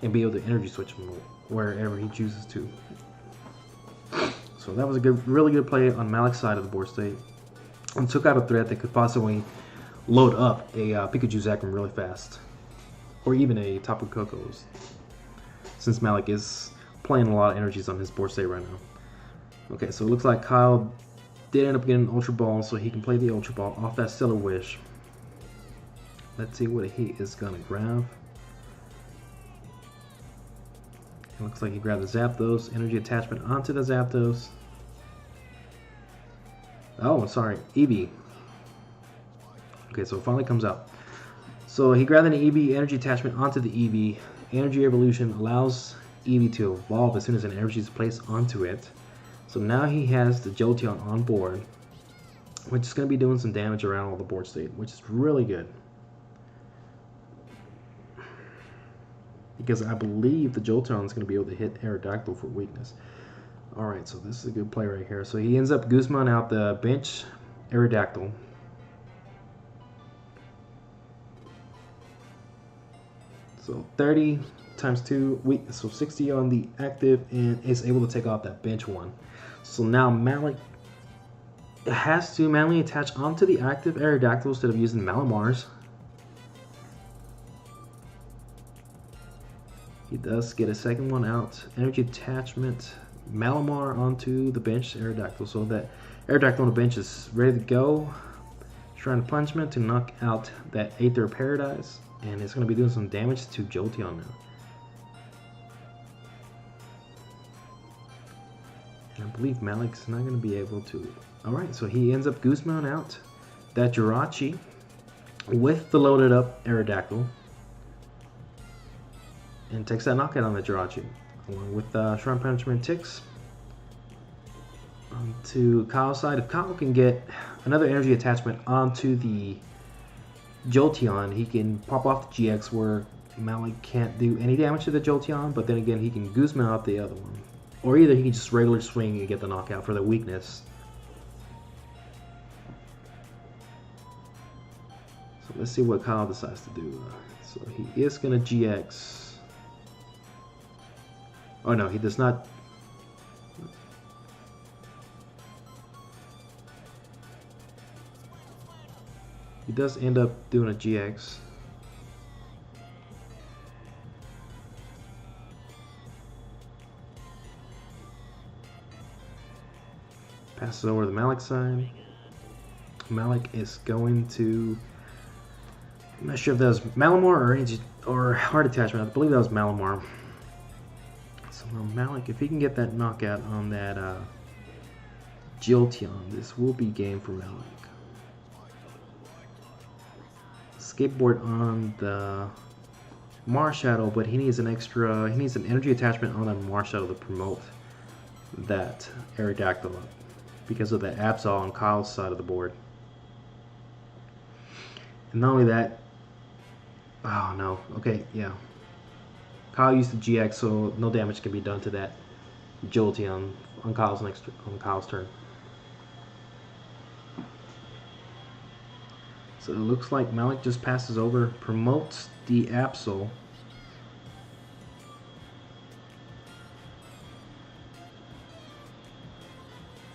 and be able to energy switch them wherever he chooses to. So that was a really good play on Malik's side of the board state, and took out a threat that could possibly load up a Pikachu Zekrom really fast, or even a Tapu Koko's, since Malik is playing a lot of energies on his board state right now. Okay, so it looks like Kyle did end up getting an Ultra Ball, so he can play the Ultra Ball off that Stellar Wish. Let's see what he is going to grab. It looks like he grabbed the Zapdos, energy attachment onto the Zapdos. Oh, sorry, Eevee. Okay, so it finally comes out. So he grabbed an Eevee, energy attachment onto the Eevee. Energy Evolution allows Eevee to evolve as soon as an energy is placed onto it. So now he has the Jolteon on board, which is going to be doing some damage around all the board state, which is really good. Because I believe the Jolteon is going to be able to hit Aerodactyl for weakness. Alright, so this is a good play right here. So he ends up Guzman out the bench Aerodactyl. So 30 times 2 weakness, so 60 on the active, and is able to take off that bench one. So now Malik has to manually attach onto the active Aerodactyl instead of using Malamars. He does get a second one out. Energy attachment, Malamar onto the bench Aerodactyl, so that Aerodactyl on the bench is ready to go. Shrine of Punishment to knock out that Aether Paradise, and it's going to be doing some damage to Jolteon now. I believe Malik's not going to be able to. Alright, so he ends up Guzman out that Jirachi with the loaded up Aerodactyl, and takes that knockout on the Jirachi, along with Shrine Punishment ticks onto Kyle's side. If Kyle can get another energy attachment onto the Jolteon, he can pop off the GX where Malik can't do any damage to the Jolteon, but then again he can Guzman out the other one. Or either he can just regular swing and get the knockout for the weakness. So let's see what Kyle decides to do. So he is going to GX. Oh no, he does not. He does end up doing a GX. Passes over to the Malik side. Malik is going to. I'm not sure if that was Malamar or Heart Attachment. I believe that was Malamar. So now Malik, if he can get that knockout on that Jolteon, this will be game for Malik. Skateboard on the Marshadow, but he needs an energy attachment on that Marshadow to promote that Aerodactyl up, because of the Absol on Kyle's side of the board. And not only that, oh no, okay, yeah. Kyle used the GX, so no damage can be done to that Jolteon on Kyle's turn. So it looks like Malik just passes over, promotes the Absol.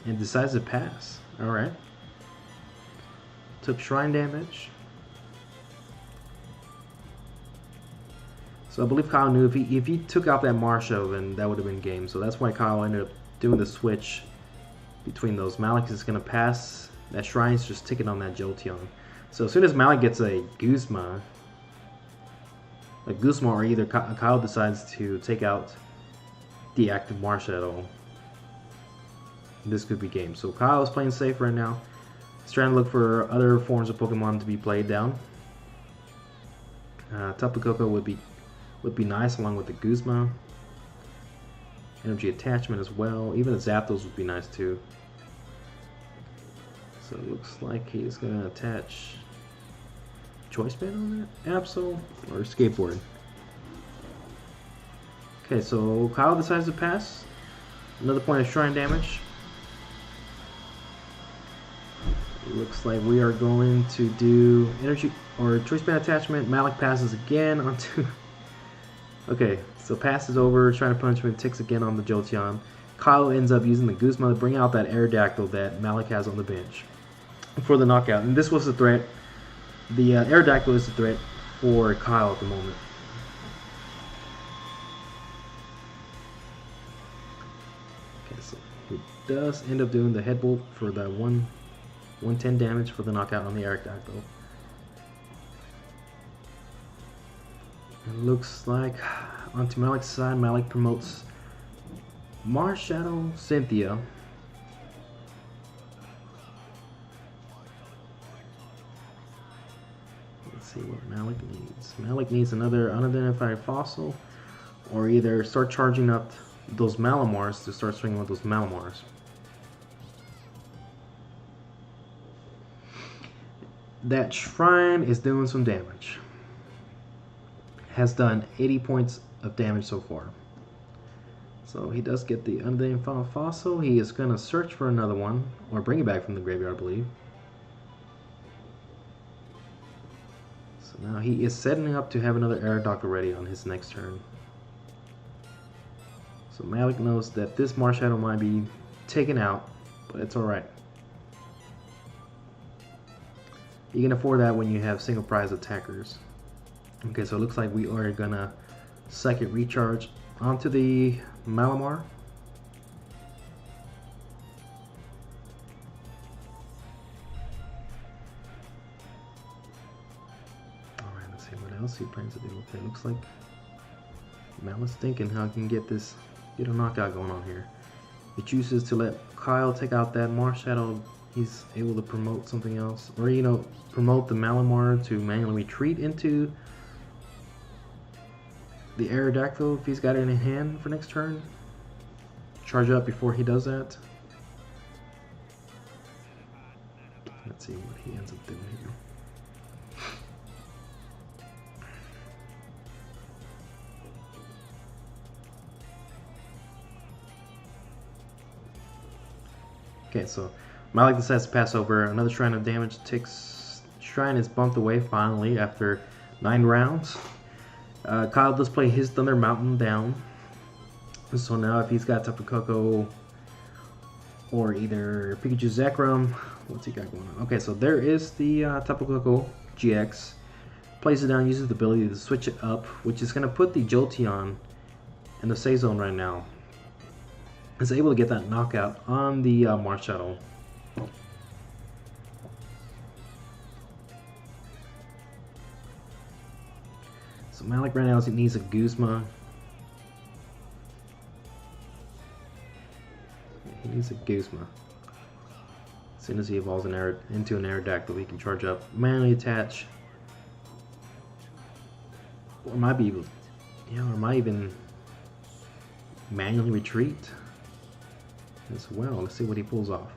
And decides to pass. Alright. Took shrine damage. So I believe Kyle knew if he took out that Marshall, then that would have been game. So that's why Kyle ended up doing the switch between those. Malik is going to pass. That Shrine's just ticking on that Jolteon. So as soon as Malik gets a Guzma or either Kyle decides to take out the active Marshadow, this could be game. So Kyle is playing safe right now. He's trying to look for other forms of Pokemon to be played down. Tapu Koko would be nice along with the Guzma. Energy attachment as well. Even the Zapdos would be nice too. So it looks like he's going to attach Choice Band on that? Absol or Skateboard. Okay, so Kyle decides to pass. Another point of Shrine damage. It looks like we are going to do Energy or Choice Band attachment. Malik passes again onto... Okay, so passes over, trying to punishment, ticks again on the Jolteon. Kyle ends up using the Guzma to bring out that Aerodactyl that Malik has on the bench for the knockout. And this was the threat. The Aerodactyl is the threat for Kyle at the moment. Okay, so he does end up doing the Headbolt for that 110 damage for the knockout on the Aerodactyl. It looks like onto Malik's side, Malik promotes Marshadow Cynthia. Let's see what Malik needs. Malik needs another unidentified fossil, or either start charging up those Malamars to start swinging with those Malamars. That Shrine is doing some damage. Has done 80 points of damage so far. So he does get the unidentified fossil. He is going to search for another one, or bring it back from the graveyard, I believe. So now he is setting up to have another Aerodactyl ready on his next turn. So Malik knows that this Marshadow might be taken out, but it's alright. You can afford that when you have single prize attackers. Okay, so it looks like we are gonna Psychic Recharge onto the Malamar. Alright, let's see what else he plans to do. Okay, looks like Mal's thinking how he can get a knockout going on here. He chooses to let Kyle take out that Marshadow. He's able to promote something else, or promote the Malamar to manually retreat into the Aerodactyl if he's got it in hand for next turn. Charge up before he does that. Let's see what he ends up doing here. Okay, so Malik decides to pass over another Shrine of damage. Shrine is bumped away finally after 9 rounds. Kyle does play his Thunder Mountain down. So now if he's got Tapu Koko or either Pikachu Zekrom, what's he got going on? Okay, so there is the Tapu Koko GX. Plays it down, uses the ability to switch it up, which is going to put the Jolteon in the safe zone right now. Is able to get that knockout on the Marshadow. So Malik right now needs a Guzma. He needs a Guzma. As soon as he evolves into an Aerodactyl, he can charge up, manually attach, or might even manually retreat as well. Let's see what he pulls off.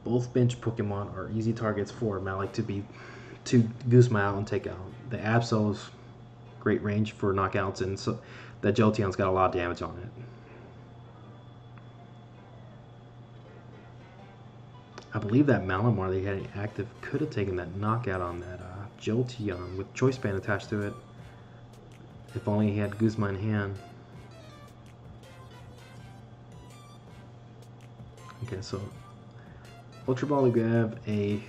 Both bench Pokemon are easy targets for Malik to Guzma out and take out. The Absol's great range for knockouts, and so that Jolteon's got a lot of damage on it. I believe that Malamar that he had active could have taken that knockout on that Jolteon with Choice Band attached to it. If only he had Guzma in hand. Okay, so Ultra Ball, we have a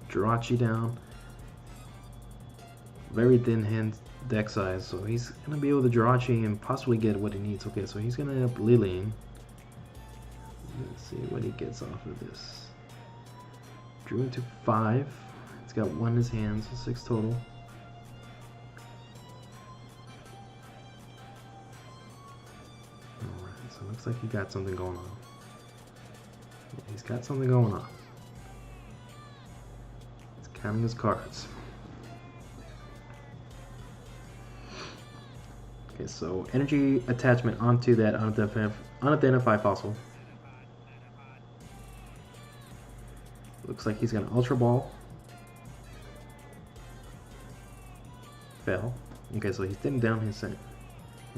Jirachi down. very thin hand deck size, so he's gonna be able to Jirachi and possibly get what he needs. Okay, so he's gonna end up Lilying. Let's see what he gets off of this. Drew into 5. He's got 1 in his hand, so 6 total. Alright, so it looks like he got something going on. Yeah, he's got something going on. He's counting his cards. Okay, so energy attachment onto that unidentified fossil. Looks like he's gonna Ultra Ball. Fail. Okay, so he's thinning down his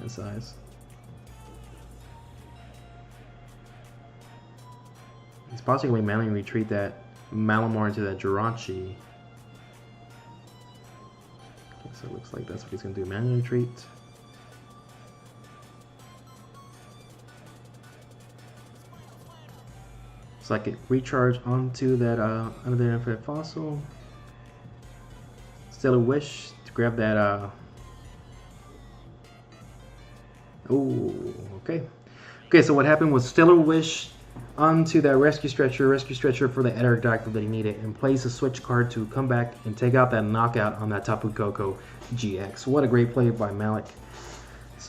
size. He's possibly manually retreat that Malamar into that Jirachi. Okay, so it looks like that's what he's gonna do. Manually retreat. So I can recharge onto that unidentified fossil. Stellar Wish to grab that. Oh, okay. Okay, so what happened was Stellar Wish onto that Rescue Stretcher for the Aerodactyl that he needed, and plays a switch card to come back and take out that knockout on that Tapu Koko GX. What a great play by Malik.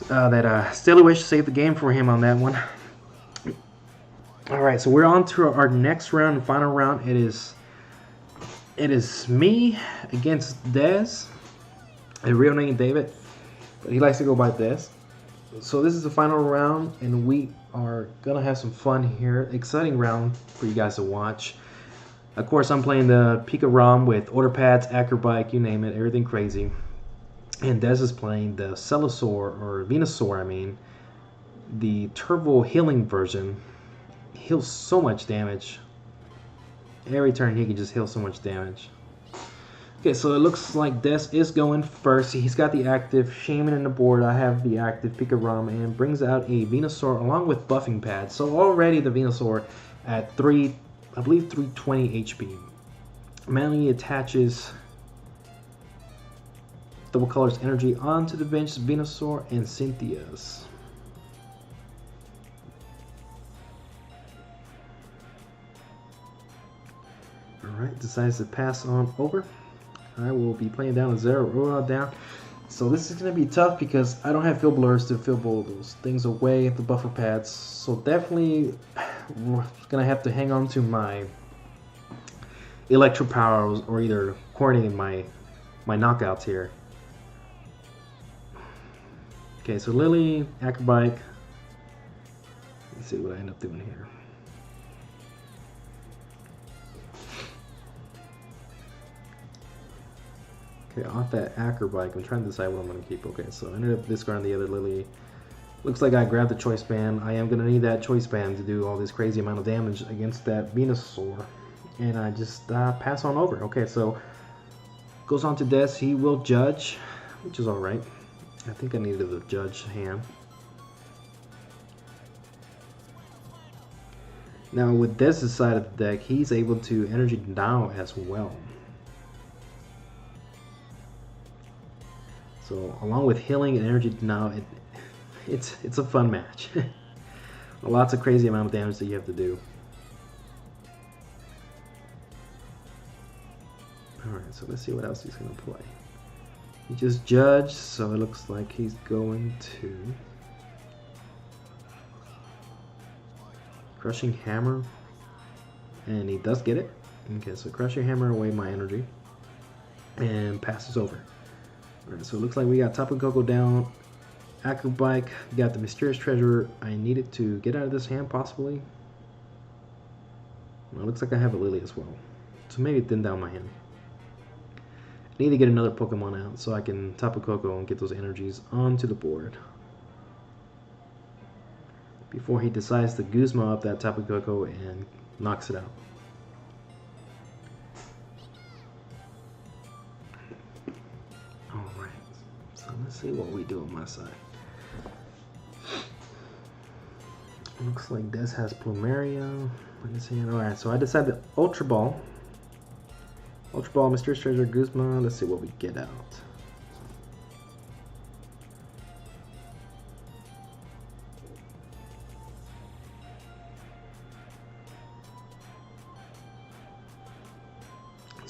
That Stellar Wish saved the game for him on that one. Alright, so we're on to our next round and final round. It is me against Dez, a real name David, but he likes to go by Dez. So this is the final round, and we are gonna have some fun here. Exciting round for you guys to watch. Of course, I'm playing the Pika ROM with Order Pads, Acrobike, you name it, everything crazy. And Dez is playing the Celosaur, or Venusaur, I mean, the Turbo Healing version. Heals so much damage. Every turn he can just heal so much damage. Okay, so it looks like Des is going first. He's got the active Shaman in the board. I have the active Pika ROM, and brings out a Venusaur along with buffing pads. So already the Venusaur at I believe 320 HP. Manually attaches Double Color's energy onto the bench, Venusaur and Cynthia's. Alright, decides to pass on over. I will be playing down a Zero down. So this is going to be tough because I don't have Field Blurs to fill both of those things away at the buffer pads. So definitely going to have to hang on to my Electro Powers, or either coordinating my knockouts here. Okay, so Lily, Acrobike. Let's see what I end up doing here. Okay, off that Acrobike, I'm trying to decide what I'm going to keep. Okay, so I ended up discarding the other Lily. Looks like I grabbed the Choice Band. I am going to need that Choice Band to do all this crazy amount of damage against that Venusaur. And I just pass on over. Okay, so goes on to Des. He will judge, which is alright. I think I needed the judge hand. Now with Des' side of the deck, he's able to Energy Now as well. So along with healing and energy now, it's a fun match. Lots of crazy amount of damage that you have to do. Alright, so let's see what else he's going to play. He just judged, so it looks like he's going to Crushing Hammer, and he does get it. Okay, so Crushing Hammer away my energy and passes over. Alright, so it looks like we got Tapu Koko down, Acrobike, got the Mysterious Treasure. I needed to get out of this hand, possibly. Well, it looks like I have a Lily as well, so maybe thin down my hand. I need to get another Pokemon out so I can Tapu Koko and get those energies onto the board before he decides to Guzma up that Tapu Koko and knocks it out. Let's see what we do on my side. Looks like Des has Plumeria. Alright, so I decided Ultra Ball. Ultra Ball, Mysterious Treasure, Guzma. Let's see what we get out.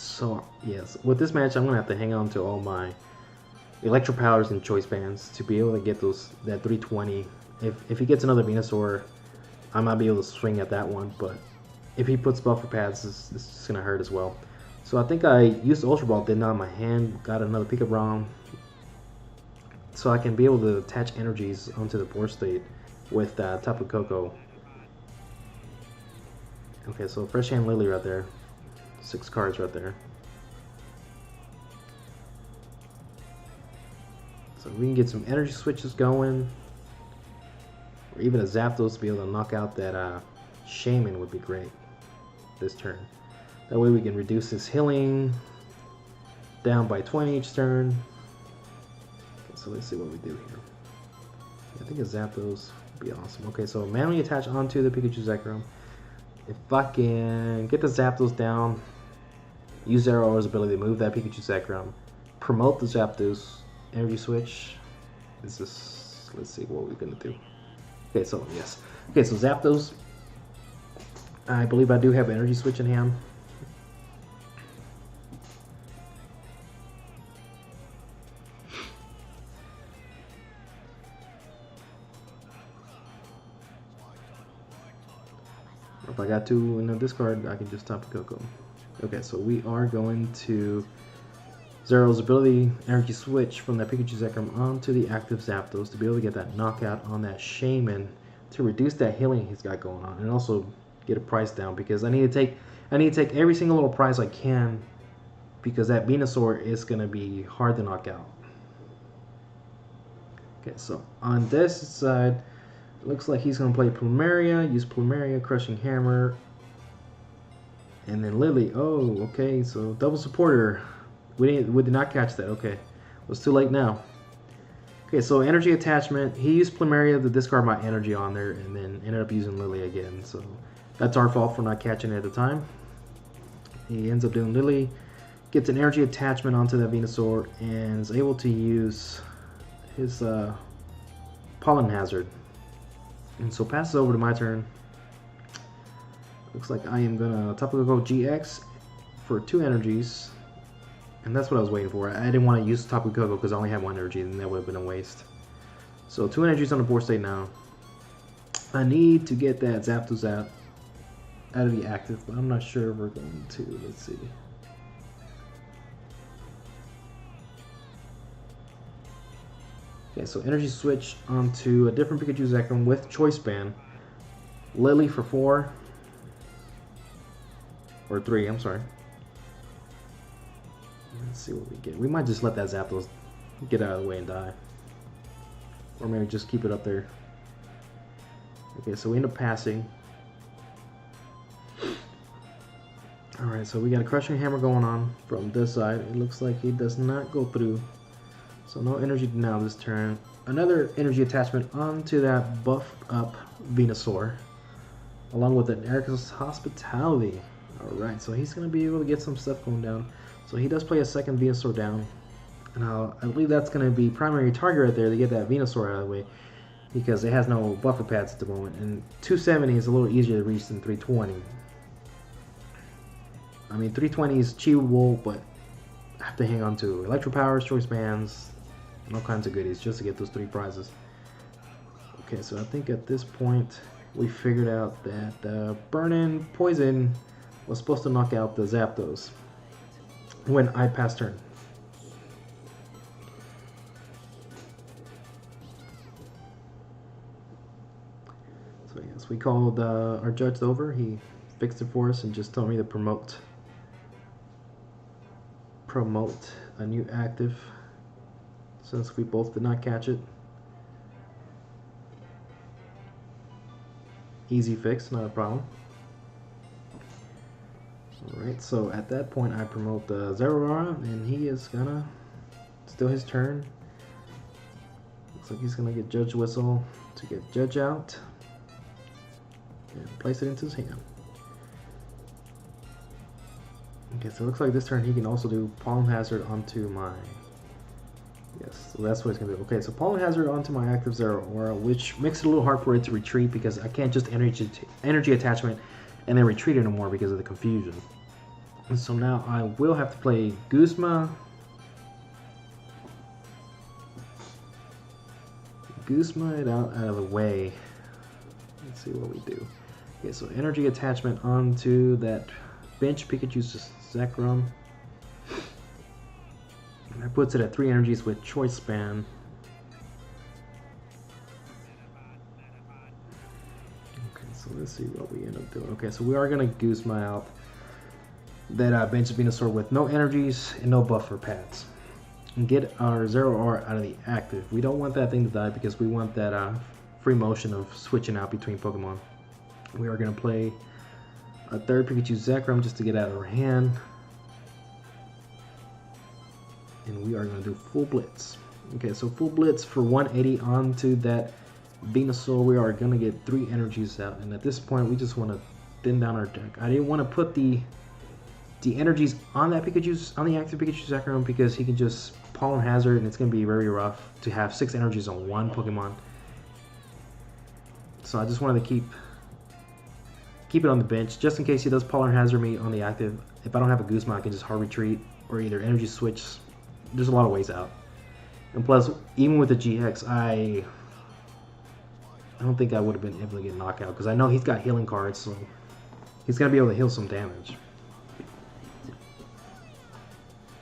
So yes, with this match, I'm gonna have to hang on to all my electro powers and choice bands to be able to get that 320. If he gets another Venusaur, I might be able to swing at that one, but if he puts buffer pads, it's just gonna hurt as well. So I think I used the Ultra Ball, did not in my hand, got another Pika Braum, so I can be able to attach energies onto the board state with Tapu Koko. Okay, so Fresh Hand Lily right there, 6 cards right there. So we can get some energy switches going, or even a Zapdos to be able to knock out that Shaman would be great this turn. That way we can reduce his healing down by 20 each turn. Okay, so let's see what we do here. I think a Zapdos would be awesome. Okay, so manually attach onto the Pikachu Zekrom. If I can get the Zapdos down, use Zero Hour's ability to move that Pikachu Zekrom, promote the Zapdos, energy switch. Is this? Let's see what we're gonna do. Okay, so yes. Okay, so Zapdos. I believe I do have energy switch in hand. If I got 2 in the discard, I can just Tapu Koko. Okay, so we are going to Zero's ability energy switch from that Pikachu Zekrom onto the active Zapdos to be able to get that knockout on that Shaman to reduce that healing he's got going on, and also get a price down, because I need to take every single little prize I can, because that Venusaur is gonna be hard to knock out. Okay, so on this side, looks like he's going to play Plumeria, use Plumeria, Crushing Hammer, and then Lily. Oh, okay, so double supporter. We did not catch that. Okay, it's too late now. Okay, so energy attachment. He used Plumeria to discard my energy on there, and then ended up using Lily again. So that's our fault for not catching it at the time. He ends up doing Lily, gets an energy attachment onto that Venusaur, and is able to use his Pollen Hazard. And so passes over to my turn. Looks like I am gonna Tapu Koko GX for 2 energies, and that's what I was waiting for. I didn't want to use Tapu Koko because I only had 1 energy, and that would have been a waste. So 2 energies on the board state now. I need to get that Zapdos out of the active, but I'm not sure if we're going to. Let's see. Okay, so energy switch onto a different Pikachu Zekrom with Choice Band. Lily for 4. Or 3, I'm sorry. Let's see what we get. We might just let that Zapdos get out of the way and die. Or maybe just keep it up there. Okay, so we end up passing. Alright, so we got a Crushing Hammer going on from this side. It looks like he does not go through. So no energy now this turn. Another energy attachment onto that buffed up Venusaur, along with an Erika's Hospitality. Alright, so he's going to be able to get some stuff going down. So he does play a second Venusaur down. And I believe that's going to be primary target right there to get that Venusaur out of the way, because it has no buffer pads at the moment. And 270 is a little easier to reach than 320. I mean, 320 is achievable, but I have to hang on to Electro Powers, Choice Bands, and all kinds of goodies just to get those 3 prizes. Okay, so I think at this point we figured out that Burn-In Poison was supposed to knock out the Zapdos when I passed turn. So yes, we called our judge over. He fixed it for us and just told me to promote a new active, since we both did not catch it. Easy fix, not a problem. Alright, so at that point I promote Zeraora, and he is gonna, still his turn. Looks like he's gonna get Judge Whistle to get Judge out and place it into his hand. Okay, so it looks like this turn he can also do Pollen Hazard onto my... Yes, so that's what it's going to do. Okay, so Pollen Hazard onto my active Zeraora, which makes it a little hard for it to retreat, because I can't just energy attachment and then retreat anymore because of the confusion. And so now I will have to play Guzma. Guzma it out of the way. Let's see what we do. Okay, so energy attachment onto that bench Pikachu's Zekrom. That puts it at 3 energies with choice span. Okay, so let's see what we end up doing. Okay, so we are gonna Guzma out that bench Venusaur with no energies and no buffer pads. And get our 0R out of the active. We don't want that thing to die because we want that free motion of switching out between Pokemon. We are going to play a third Pikachu Zekrom just to get out of our hand. And we are going to do full blitz. Okay, so full blitz for 180 onto that Venusaur. We are going to get 3 energies out. And at this point, we just want to thin down our deck. I didn't want to put the energies on that on the active Pikachu Zekrom because he can just Pollen Hazard and it's going to be very rough to have 6 energies on one Pokemon. So I just wanted to keep it on the bench just in case he does Pollen Hazard me on the active. If I don't have a Guzma, I can just hard retreat or either energy switch. There's a lot of ways out. And plus, even with the GX, I don't think I would have been able to get knockout because I know he's got healing cards, so he's going to be able to heal some damage.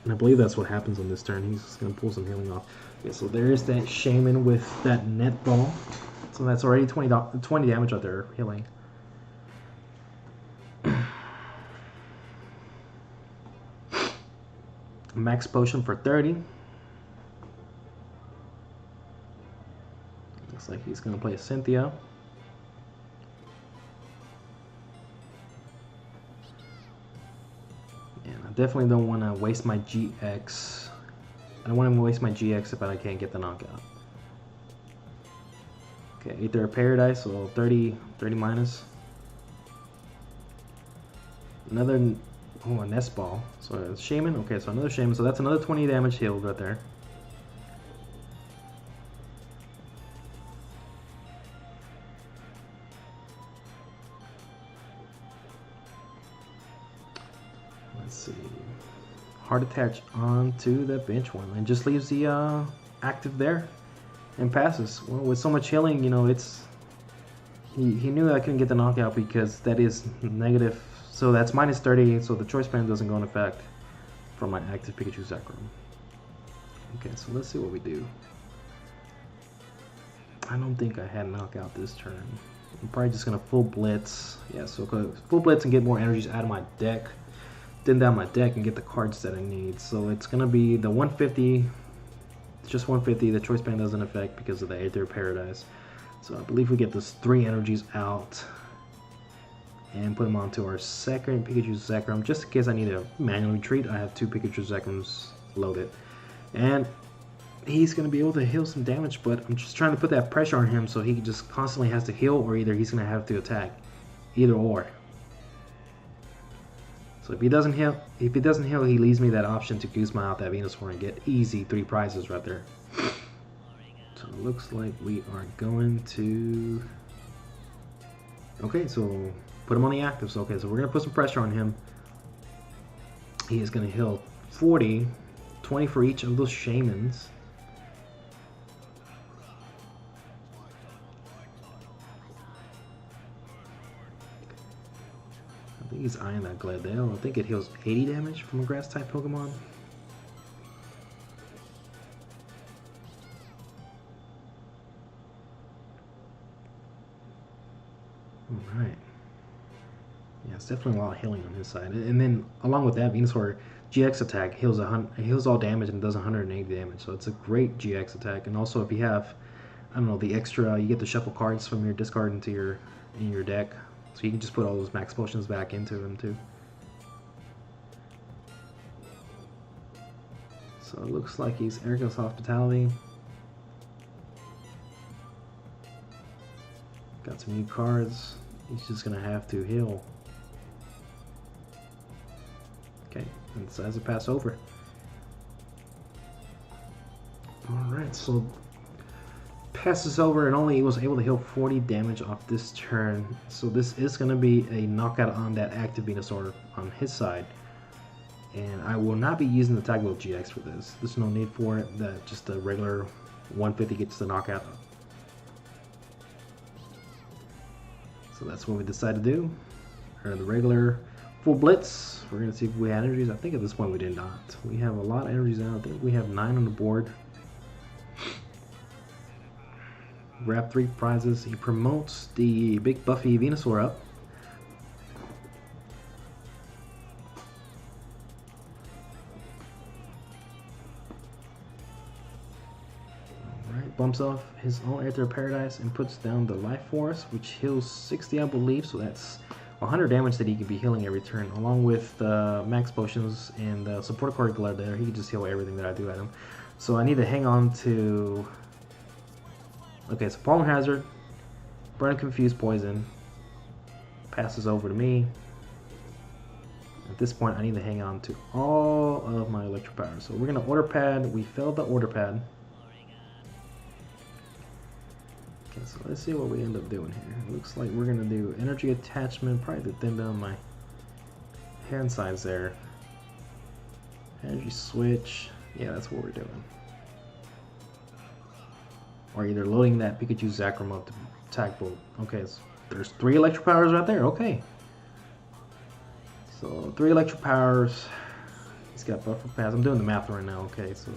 And I believe that's what happens on this turn. He's just going to pull some healing off. Okay, so there's that Shaman with that net ball. So that's already 20 damage out there healing. Max potion for 30. Looks like he's going to play a Cynthia. Definitely don't want to waste my GX. I don't want to waste my GX if I can't get the knockout. Okay, Aether of Paradise, so 30 minus. Another, oh, a Nest Ball. So it's Shaman, okay, so another Shaman, so that's another 20 damage healed right there. Let's see. Hard attach onto the bench one and just leaves the active there and passes. Well, with so much healing, you know, he knew I couldn't get the knockout because that is negative. So that's minus 30, so the choice band doesn't go in effect from my active Pikachu Zekrom. Okay, so let's see what we do. I don't think I had knockout this turn. I'm probably just gonna full blitz. Yeah, so full blitz and get more energies out of my deck. Thin down my deck and get the cards that I need. So it's gonna be the 150. It's just 150. The choice band doesn't affect because of the Aether of Paradise. So I believe we get those 3 energies out and put them onto our second Pikachu Zekrom. Just in case I need a manual retreat, I have 2 Pikachu Zekroms loaded, and he's gonna be able to heal some damage. But I'm just trying to put that pressure on him so he just constantly has to heal, or either he's gonna have to attack, either or. So if he doesn't heal, he leaves me that option to Guzma out that Venusaur and get easy 3 prizes right there. So it looks like we are going to. Okay, so put him on the active. So okay, so we're gonna put some pressure on him. He is gonna heal 40, 20 for each of those Shamans. I think he's eyeing that Gladale. I think it heals 80 damage from a grass type Pokemon. Alright. Yeah, it's definitely a lot of healing on his side. And then along with that, Venusaur GX attack heals all damage and does 180 damage. So it's a great GX attack. And also if you have, I don't know, the extra, you get to shuffle cards from your discard into your deck. So you can just put all those max potions back into them too. So it looks like he's Erica's Hospitality. Got some new cards. He's just gonna have to heal. Okay, and decides to pass over. Alright, so passes over and only was able to heal 40 damage off this turn. So this is going to be a knockout on that active Venusaur on his side. And I will not be using the Tugboat GX for this. There's no need for it. Just a regular 150 gets the knockout. So that's what we decided to do. Or the regular full blitz. We're going to see if we had energies. I think at this point we did not. We have a lot of energies now. I think we have 9 on the board. Grab 3 prizes. He promotes the big buffy Venusaur up. Bumps off his own Aether Paradise and puts down the Life Force, which heals 60, I believe. So that's 100 damage that he can be healing every turn, along with Max Potions and the Support Card Glare there. He can just heal everything that I do at him. So I need to hang on to... Okay, so Pollen Hazard, Burn Confused Poison, passes over to me. At this point, I need to hang on to all of my Electro Power. So we're going to Order Pad. We failed the Order Pad. Okay, so let's see what we end up doing here. It looks like we're going to do Energy Attachment, probably to thin down my hand size there. Energy Switch. Yeah, that's what we're doing. Or either loading that Pikachu Zekrom up to Tugboat. Okay, so there's 3 Electro Powers right there. Okay. So 3 Electro Powers. He's got Buffer Pass. I'm doing the math right now. Okay, so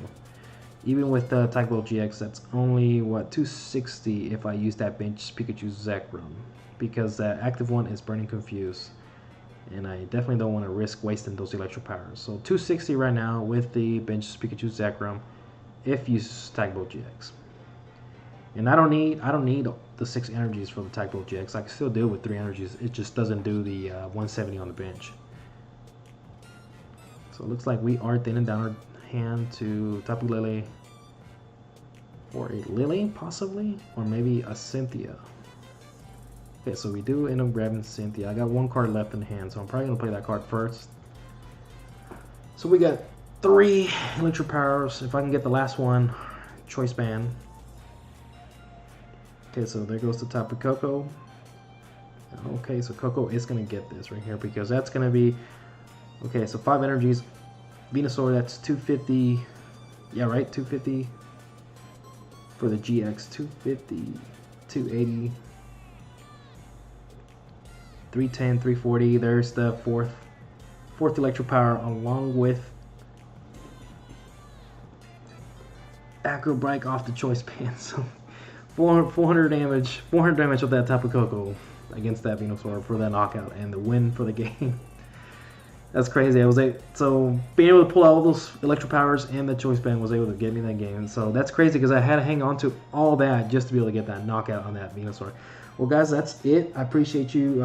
even with the Tugboat GX, that's only, what, 260 if I use that bench Pikachu Zekrom. Because that active one is Burning Confuse. And I definitely don't want to risk wasting those Electro Powers. So 260 right now with the bench Pikachu Zekrom if you use Tugboat GX. And I don't need the 6 energies for the Tugboat GX. I can still do it with 3 energies. It just doesn't do the 170 on the bench. So it looks like we are thinning down our hand to Tapu Lele or a Lily possibly, or maybe a Cynthia. Okay, so we do end up grabbing Cynthia. I got 1 card left in hand, so I'm probably gonna play that card first. So we got 3 Electro Powers. If I can get the last one, Choice Band. Okay, so there goes the Tapu Koko. Okay, so Koko is gonna get this right here because that's gonna be, okay, so 5 energies. Venusaur, that's 250. Yeah, right, 250 for the GX. 250, 280, 310, 340. There's the fourth Electro Power along with Acro Break off the Choice Band. So 400 damage with that Tapu Koko against that Venusaur for that knockout and the win for the game. That's crazy. So being able to pull out all those Electro Powers and the Choice Band was able to get me that game. So that's crazy because I had to hang on to all that just to be able to get that knockout on that Venusaur. Well, guys, that's it. I appreciate you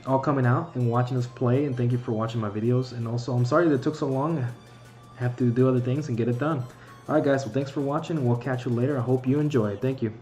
all coming out and watching us play, and thank you for watching my videos. And also, I'm sorry that it took so long. I have to do other things and get it done. All right, guys. Well, thanks for watching, and we'll catch you later. I hope you enjoy it. Thank you.